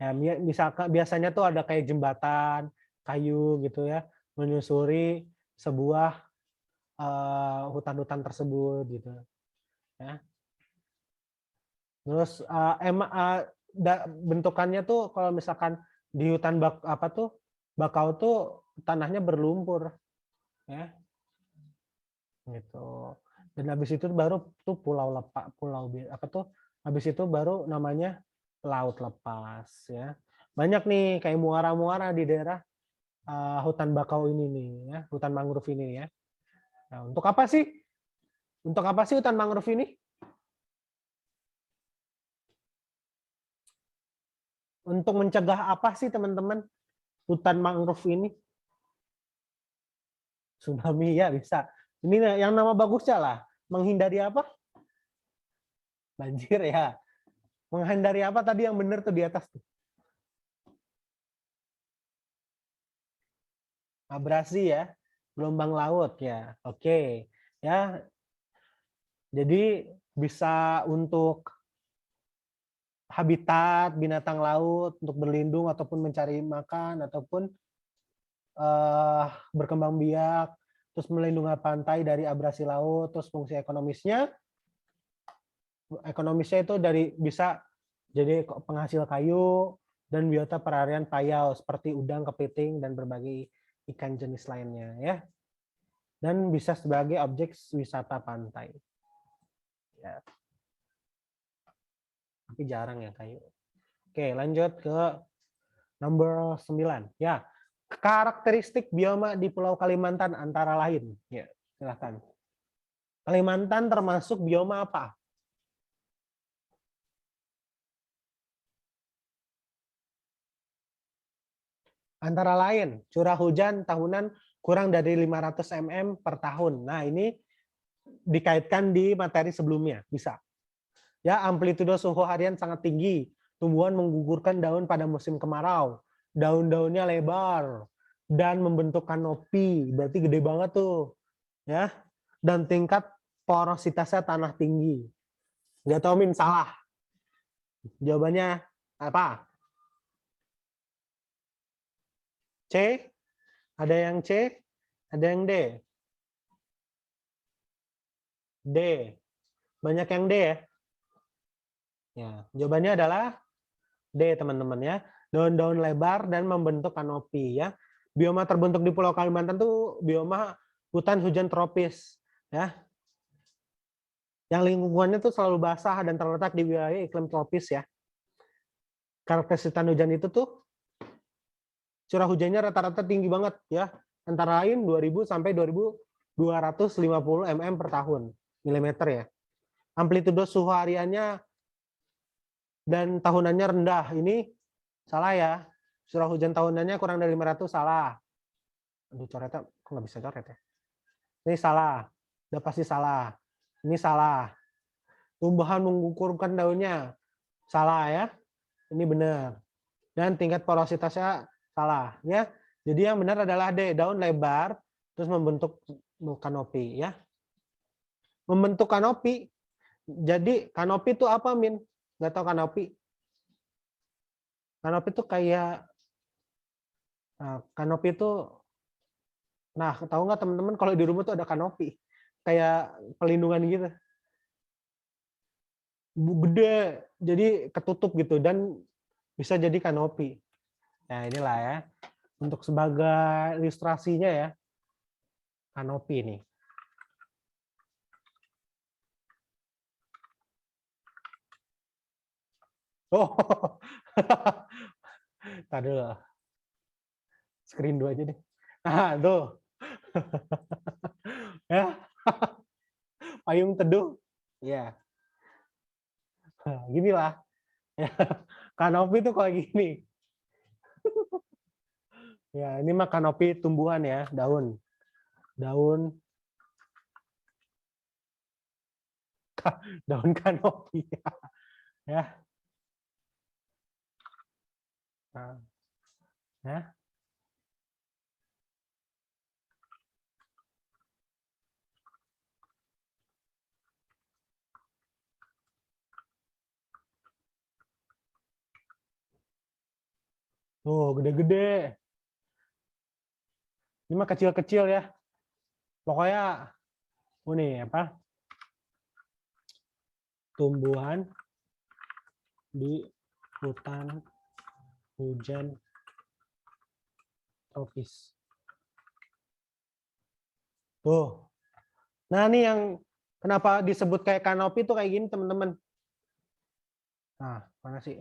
Speaker 1: Ya, misalkan biasanya tuh ada kayak jembatan kayu gitu ya, menyusuri sebuah hutan-hutan tersebut gitu. Ya. Terus bentukannya tuh kalau misalkan di hutan apa tuh bakau tuh tanahnya berlumpur, ya. Gitu. Dan habis itu baru tuh pulau lepas, apa tuh? Habis itu baru namanya laut lepas, ya. Banyak nih kayak muara-muara di daerah hutan bakau ini nih, ya, hutan mangrove ini ya. Nah, untuk apa sih? Untuk apa sih hutan mangrove ini? Untuk mencegah apa sih teman-teman hutan mangrove ini? Tsunami ya bisa. Ini yang nama bagusnya lah. Menghindari apa? Banjir ya. Menghindari apa tadi yang benar tuh di atas tuh? Abrasi ya. Gelombang laut ya. Oke. Ya. Jadi bisa untuk habitat binatang laut untuk berlindung ataupun mencari makan ataupun berkembang biak, terus melindungi pantai dari abrasi laut, terus fungsi ekonomisnya itu dari bisa jadi penghasil kayu dan biota perarian payau seperti udang, kepiting dan berbagai ikan jenis lainnya ya. Dan bisa sebagai objek wisata pantai. Ya. Tapi jarang ya kayu. Oke, lanjut ke nomor 9. Ya. Karakteristik bioma di Pulau Kalimantan antara lain. Ya, silakan. Kalimantan termasuk bioma apa? Antara lain, curah hujan tahunan kurang dari 500 mm per tahun. Nah, ini dikaitkan di materi sebelumnya, bisa. Ya, amplitudo suhu harian sangat tinggi, tumbuhan menggugurkan daun pada musim kemarau, daun-daunnya lebar dan membentuk kanopi, berarti gede banget tuh, ya. Dan tingkat porositasnya tanah tinggi. Nggak tahu Min, salah. Jawabannya apa? C? Ada yang C? Ada yang D? D. Banyak yang D ya? Ya, jawabannya adalah D, teman-teman ya. Daun-daun lebar dan membentuk kanopi ya. Bioma terbentuk di Pulau Kalimantan tuh bioma hutan hujan tropis ya. Yang lingkungannya tuh selalu basah dan terletak di wilayah iklim tropis ya. Karakteristik hujan itu tuh curah hujannya rata-rata tinggi banget ya. Antara lain 2000 sampai 2250 mm per tahun, milimeter ya. Amplitudo suhu hariannya dan tahunannya rendah. Ini salah ya. Curah hujan tahunannya kurang dari 500, salah. Aduh, coretnya kok nggak bisa coret ya. Ini salah. Udah pasti salah. Ini salah. Tumbuhan mengukurkan daunnya. Salah ya. Ini benar. Dan tingkat porositasnya salah ya. Jadi yang benar adalah D, daun lebar terus membentuk kanopi ya. Membentuk kanopi. Jadi kanopi itu apa, Min? Nggak tahu kanopi. Kanopi itu kayak kanopi itu, nah tahu nggak teman-teman kalau di rumah tuh ada kanopi kayak pelindungan gitu, gede, jadi ketutup gitu dan bisa jadi kanopi. Nah inilah ya untuk sebagai ilustrasinya ya kanopi ini. Oh, tadi dulu, screen 2 aja deh. Nah tuh, ya payung teduh, ya gini lah. Ya. Kanopi tuh kayak gini. Ya ini mah kanopi tumbuhan ya, daun, daun, daun kanopi ya. Nah, ya. Tuh gede-gede. Ini mah kecil-kecil ya. Pokoknya ini apa? Tumbuhan di hutan hujan tropis. Tuh. Nah, ini yang kenapa disebut kayak kanopi tuh kayak gini, teman-teman. Nah, mana sih?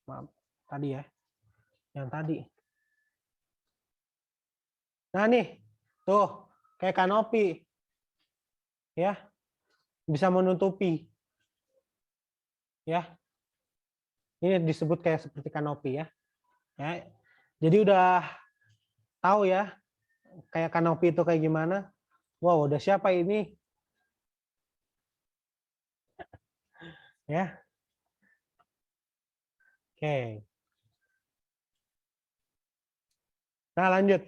Speaker 1: Maaf, tadi ya. Yang tadi. Nah, nih. Tuh, kayak kanopi. Ya. Bisa menutupi. Ya. Ini disebut kayak seperti kanopi ya. Ya. Jadi udah tahu ya kayak kanopi itu kayak gimana. Wow, udah siapa ini? Ya. Oke. Nah, lanjut.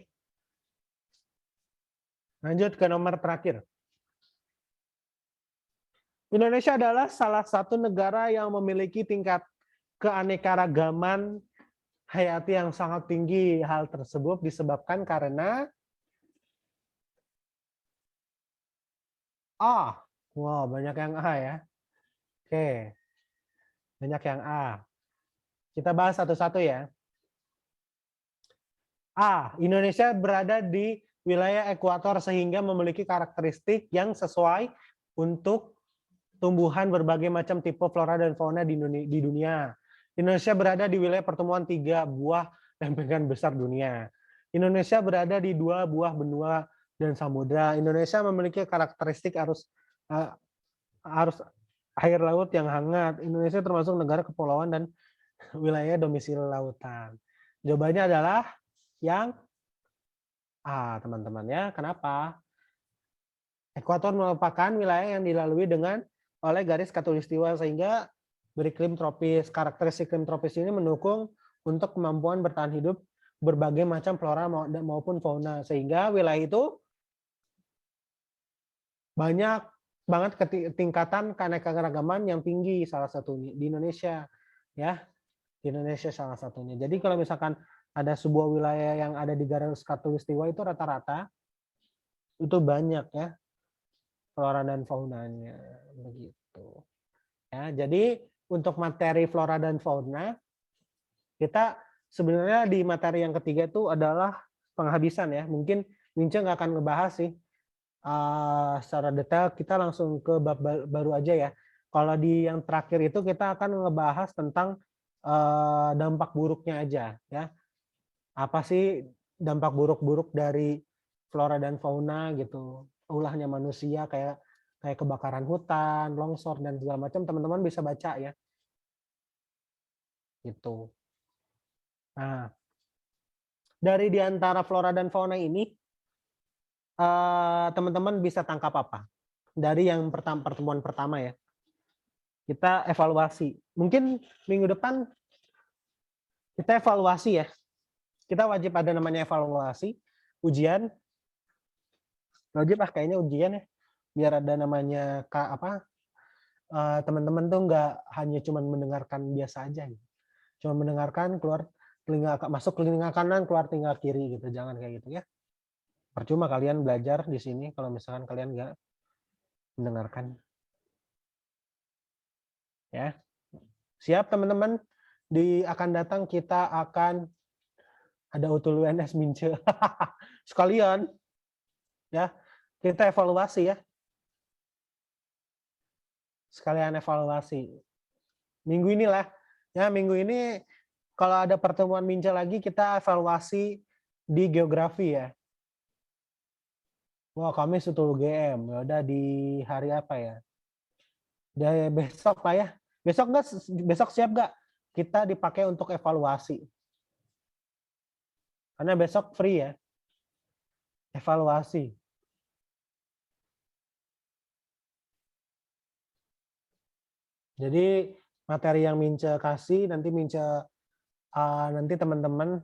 Speaker 1: Lanjut ke nomor terakhir. Indonesia adalah salah satu negara yang memiliki tingkat keanekaragaman hayati yang sangat tinggi. Hal tersebut disebabkan karena A. Wow, banyak yang A ya. Oke, banyak yang A. Kita bahas satu-satu ya. A. Indonesia berada di wilayah ekuator sehingga memiliki karakteristik yang sesuai untuk tumbuhan berbagai macam tipe flora dan fauna di dunia. Indonesia berada di wilayah pertemuan 3 buah lempengan besar dunia. Indonesia berada di 2 buah benua dan samudra. Indonesia memiliki karakteristik arus air laut yang hangat. Indonesia termasuk negara kepulauan dan wilayah domisili lautan. Jawabannya adalah yang A, teman-teman ya. Kenapa? Ekuator merupakan wilayah yang dilalui oleh garis khatulistiwa sehingga beriklim tropis. Karakteristik iklim tropis ini mendukung untuk kemampuan bertahan hidup berbagai macam flora maupun fauna, sehingga wilayah itu banyak banget tingkatan keanekaragaman yang tinggi, salah satunya di Indonesia, ya, di Indonesia salah satunya. Jadi kalau misalkan ada sebuah wilayah yang ada di garis khatulistiwa itu rata-rata itu banyak ya flora dan faunanya begitu. Ya, jadi untuk materi flora dan fauna kita sebenarnya di materi yang ketiga itu adalah penghabisan ya. Mungkin Mince nggak akan ngebahas sih secara detail, kita langsung ke bab baru aja ya. Kalau di yang terakhir itu kita akan ngebahas tentang dampak buruknya aja ya. Apa sih dampak buruk-buruk dari flora dan fauna gitu. Ulahnya manusia kayak kebakaran hutan, longsor dan segala macam, teman-teman bisa baca ya. Gitu. Nah, dari di antara flora dan fauna ini teman-teman bisa tangkap apa? Dari yang pertemuan pertama ya. Kita evaluasi. Mungkin minggu depan kita evaluasi ya. Kita wajib ada namanya evaluasi, ujian. Wajib kayaknya ujian ya. Biar ada namanya teman-teman tuh nggak hanya cuma mendengarkan biasa aja gitu. Cuma mendengarkan keluar telinga masuk telinga kanan keluar telinga kiri gitu. Jangan kayak gitu ya. Percuma kalian belajar di sini kalau misalkan kalian nggak mendengarkan. Ya. Siap teman-teman? Akan datang kita akan ada utul UNS Mince. Sekalian ya, kita evaluasi ya. Sekalian evaluasi. Minggu inilah ya, minggu ini kalau ada pertemuan Mince lagi kita evaluasi di geografi ya. Wah, kami Utul UGM. Ya udah di hari apa ya? Dari besok Pak ya. Besok siap nggak? Kita dipakai untuk evaluasi. Karena besok free ya. Evaluasi. Jadi materi yang Mince kasih nanti nanti teman-teman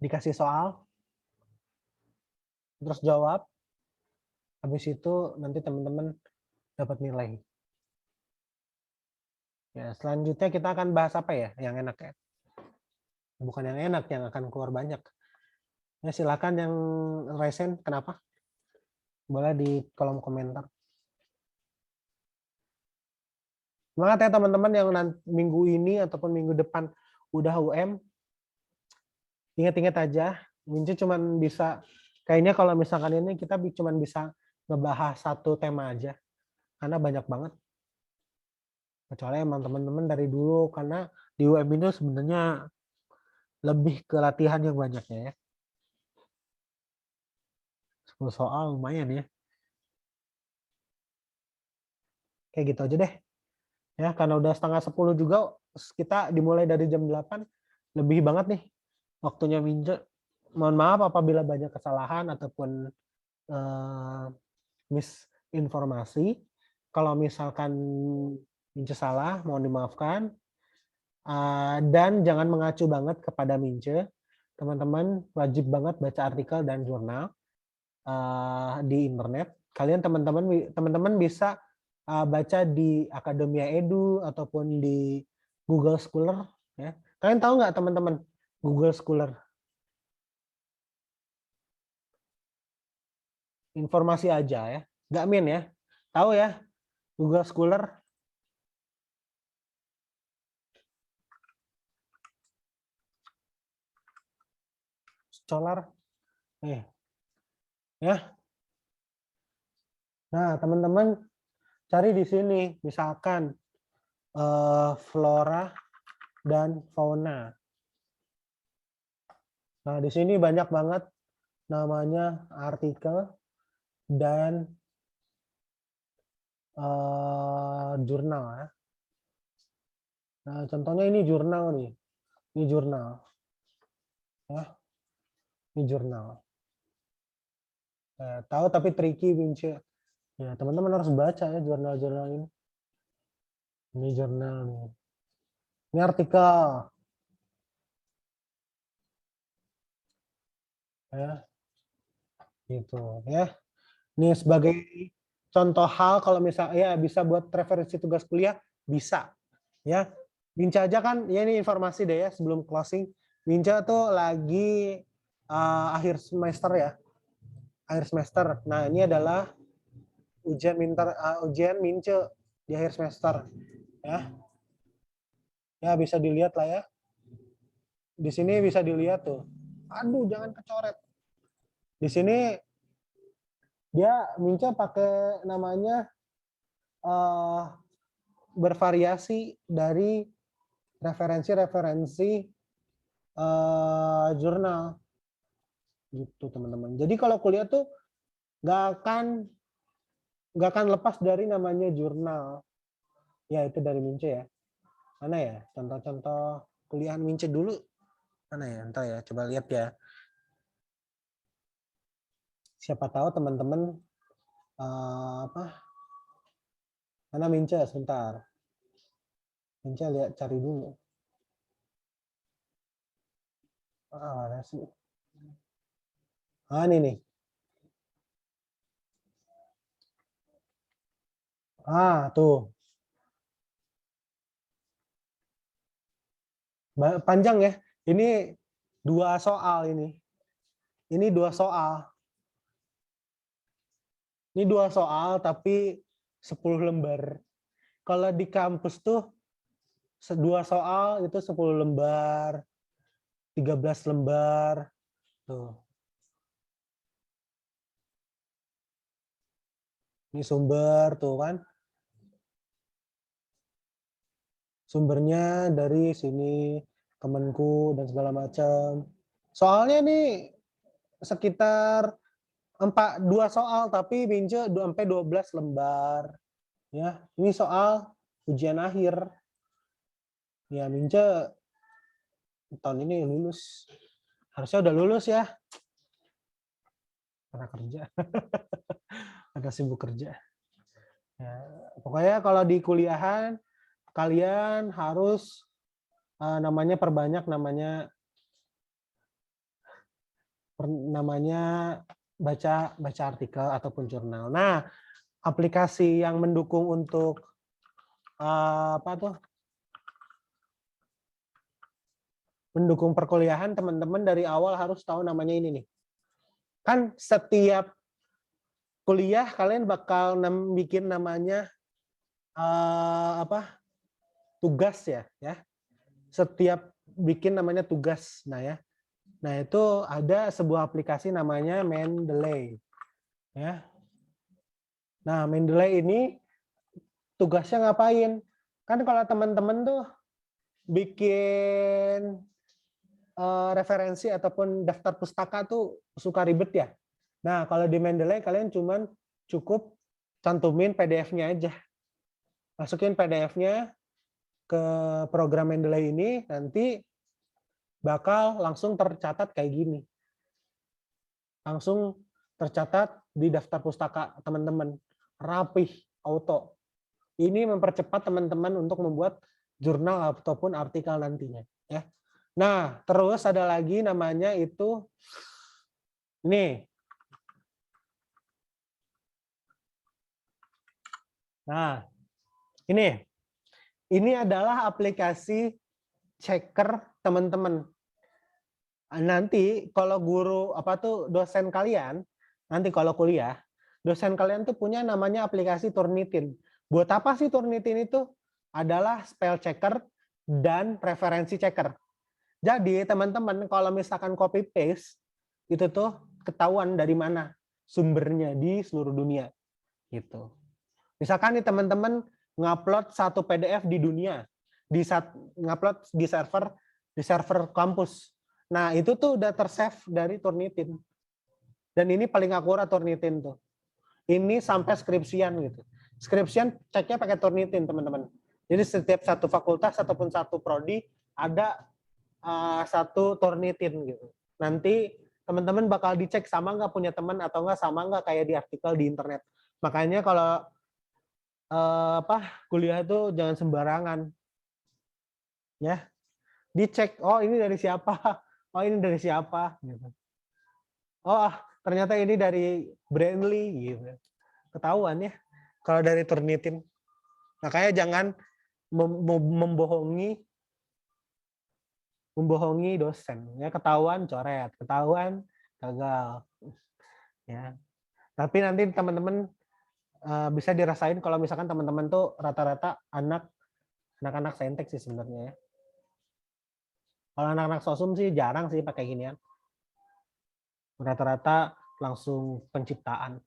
Speaker 1: dikasih soal, terus jawab. Habis itu nanti teman-teman dapat nilai. Ya, selanjutnya kita akan bahas apa ya yang enak ya? Bukan yang enak, yang akan keluar banyak. Ya, silakan yang resen, kenapa? Boleh di kolom komentar. Semangat ya teman-teman yang minggu ini ataupun minggu depan udah UM. Ingat-ingat aja, Minci cuma bisa, kayaknya kalau misalkan ini kita cuma bisa ngebahas satu tema aja. Karena banyak banget. Kecuali emang teman-teman dari dulu, karena di UM itu sebenarnya lebih ke latihan yang banyaknya ya. 10 soal lumayan ya. Kayak gitu aja deh. Ya, karena udah setengah 10 juga, kita dimulai dari jam 8, lebih banget nih waktunya Mince. Mohon maaf apabila banyak kesalahan ataupun misinformasi. Kalau misalkan Mince salah, mohon dimaafkan. Dan jangan mengacu banget kepada Mince. Teman-teman wajib banget baca artikel dan jurnal di internet. Kalian teman-teman bisa baca di Akademia Edu ataupun di Google Scholar. Ya. Kalian tahu nggak teman-teman Google Scholar? Informasi aja ya, nggak min ya. Tahu ya Google Scholar? Scholar, ya. Nah teman-teman cari di sini, misalkan flora dan fauna. Nah di sini banyak banget namanya artikel dan jurnal ya. Nah contohnya ini jurnal nih, ini jurnal, ya, ini jurnal. Tahu tapi tricky Vince. Ya, teman-teman harus baca ya jurnal-jurnal ini. Ini jurnal nih. Ini artikel. Ya, gitu ya. Ini sebagai contoh hal kalau misalnya ya bisa buat referensi tugas kuliah bisa ya. Binca aja kan ya, ini informasi deh ya sebelum closing. Binca tuh lagi akhir semester ya. Akhir semester. Nah, ini adalah ujian mince di akhir semester ya. Ya bisa dilihat lah ya. Di sini bisa dilihat tuh. Aduh, jangan kecoret. Di sini dia mince pakai namanya bervariasi dari referensi-referensi jurnal gitu teman-teman. Jadi kalau kuliah tuh nggak akan lepas dari namanya jurnal. Ya itu dari Mince ya. Mana ya contoh-contoh kuliah Mince dulu? Mana ya? Entar ya, coba lihat ya. Siapa tahu teman-teman apa? Mana Mince? Sebentar. Mince lihat cari dulu. Mana sih? Ini nih. Tuh. Panjang ya. Ini 2 soal ini. Ini 2 soal. Ini 2 soal tapi 10 lembar. Kalau di kampus tuh 2 soal itu 10 lembar, 13 lembar. Tuh. Ini sumber tuh kan. Sumbernya dari sini, Kemenku dan segala macam. Soalnya nih sekitar 2 soal tapi Bince sampai 12 lembar. Ya, ini soal ujian akhir. Ya, Bince tahun ini lulus. Harusnya udah lulus ya. Karena kerja. Ada sibuk kerja. Ya, pokoknya kalau di kuliahan kalian harus namanya perbanyak namanya baca artikel ataupun jurnal. Nah, aplikasi yang mendukung untuk apa tuh? Mendukung perkuliahan, teman-teman dari awal harus tahu namanya ini nih. Kan setiap kuliah kalian bakal bikin namanya apa? Tugas ya. Setiap bikin namanya tugas. Nah ya. Nah, itu ada sebuah aplikasi namanya Mendeley. Ya. Nah, Mendeley ini tugasnya ngapain? Kan kalau teman-teman tuh bikin referensi ataupun daftar pustaka tuh suka ribet ya. Nah, kalau di Mendeley kalian cuman cukup cantumin PDF-nya aja. Masukin PDF-nya ke program Mendeley ini, nanti bakal langsung tercatat kayak gini. Langsung tercatat di daftar pustaka teman-teman. Rapih, auto. Ini mempercepat teman-teman untuk membuat jurnal ataupun artikel nantinya. Ya. Nah, terus ada lagi namanya itu, nih. Nah, ini adalah aplikasi checker teman-teman. Nanti kalau guru dosen kalian, nanti kalau kuliah, dosen kalian tuh punya namanya aplikasi Turnitin. Buat apa sih Turnitin itu? Adalah spell checker dan referensi checker. Jadi teman-teman kalau misalkan copy paste itu tuh ketahuan dari mana sumbernya di seluruh dunia gitu. Misalkan nih teman-teman ngupload satu PDF di dunia, ngupload di server kampus. Nah, itu tuh udah tersave dari Turnitin. Dan ini paling akurat Turnitin tuh. Ini sampai skripsian gitu. Skripsian ceknya pakai Turnitin, teman-teman. Jadi setiap satu fakultas ataupun satu prodi ada satu Turnitin gitu. Nanti teman-teman bakal dicek sama nggak punya teman atau nggak sama nggak kayak di artikel di internet. Makanya kalau kuliah itu jangan sembarangan, ya. Dicek, oh ini dari siapa, oh ini dari siapa, gitu. Oh ternyata ini dari Brandly, gitu. Ketahuan ya kalau dari Turnitin. Makanya jangan membohongi dosen, ya. Ketahuan coret, ketahuan gagal, ya. Tapi nanti teman-teman bisa dirasain kalau misalkan teman-teman tuh rata-rata anak-anak saintek sih sebenarnya, ya. Kalau anak-anak sosum sih jarang sih pakai ginian. Rata-rata langsung penciptaan.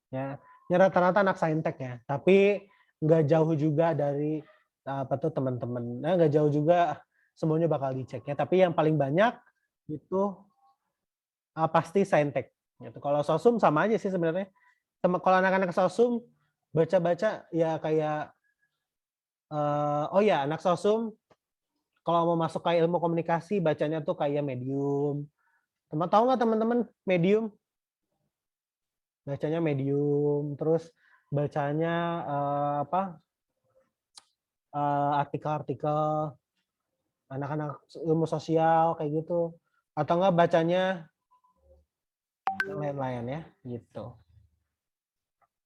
Speaker 1: Ya, rata-rata anak saintek ya. Tapi nggak jauh juga dari apa tuh teman-teman. Nah, nggak jauh juga semuanya bakal dicek ya. Tapi yang paling banyak itu pasti saintek. Gitu. Kalau sosum sama aja sih sebenarnya. Kalau anak-anak sosum baca-baca ya kayak oh ya anak sosum kalau mau masuk ke ilmu komunikasi bacanya tuh kayak Medium. Tahu nggak teman-teman Medium? Bacanya Medium, terus bacanya artikel-artikel anak-anak ilmu sosial kayak gitu. Atau enggak bacanya yang lain-lain ya, gitu.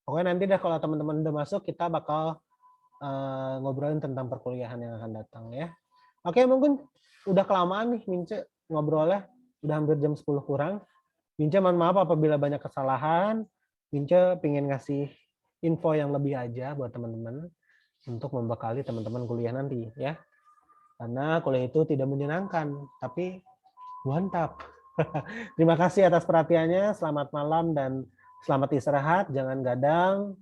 Speaker 1: Pokoknya nanti deh kalau teman-teman udah masuk kita bakal ngobrolin tentang perkuliahan yang akan datang ya. Oke, mungkin udah kelamaan nih Mince ngobrolnya, udah hampir jam 10 kurang. Mince mohon maaf apabila banyak kesalahan. Mince pengen ngasih info yang lebih aja buat teman-teman untuk membekali teman-teman kuliah nanti ya. Karena kuliah itu tidak menyenangkan, tapi mantap. Terima kasih atas perhatiannya. Selamat malam dan selamat istirahat. Jangan gadang.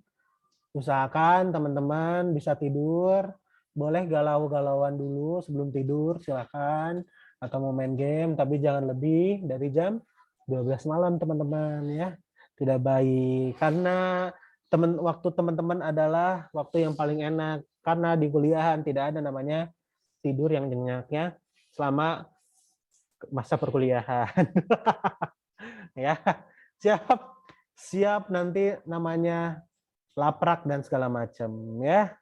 Speaker 1: Usahakan teman-teman bisa tidur. Boleh galau-galauan dulu sebelum tidur, silakan. Atau mau main game, tapi jangan lebih dari jam 12 malam, teman-teman ya. Tidak baik. Karena waktu teman-teman adalah waktu yang paling enak. Karena di kuliahan tidak ada namanya tidur yang nyenyaknya selama masa perkuliahan. Ya, siap nanti namanya laprak dan segala macam ya.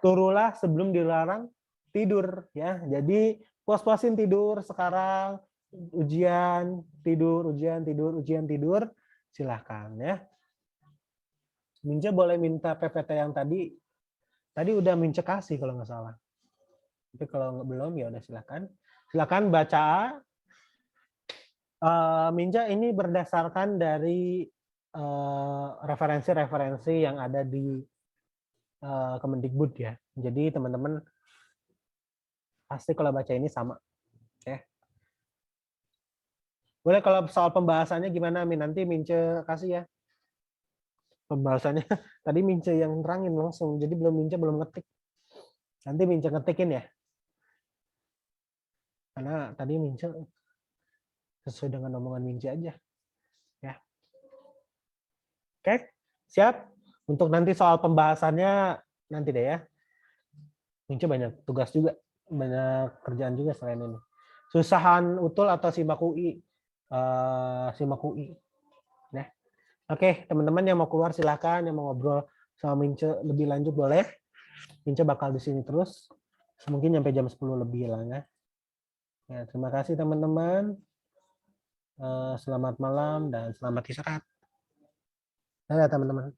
Speaker 1: Turulah sebelum dilarang tidur ya. Jadi puas-puasin tidur sekarang, ujian tidur, ujian tidur, ujian tidur, silahkan ya. Mince boleh minta PPT yang tadi udah Mince kasih kalau nggak salah. Tapi kalau belum ya udah silakan baca. Minja ini berdasarkan dari referensi-referensi yang ada di Kemendikbud ya. Jadi teman-teman pasti kalau baca ini sama. Ya. Boleh kalau soal pembahasannya gimana Min? Nanti Mince kasih ya. Pembahasannya tadi Mince yang terangin langsung. Jadi Mince belum ngetik. Nanti Mince ngetikin ya. Karena tadi Mince sesuai dengan omongan Mince aja. Ya. Oke, siap? Untuk nanti soal pembahasannya nanti deh ya. Mince banyak tugas juga, banyak kerjaan juga selain ini. Susahan utul atau simak UI? Simak UI. Nah, oke, teman-teman yang mau keluar silahkan, yang mau ngobrol sama Mince lebih lanjut boleh. Mince bakal di sini terus, mungkin sampai jam 10 lebih lah ya. Ya, terima kasih teman-teman. Selamat malam dan selamat istirahat. Dadah teman-teman.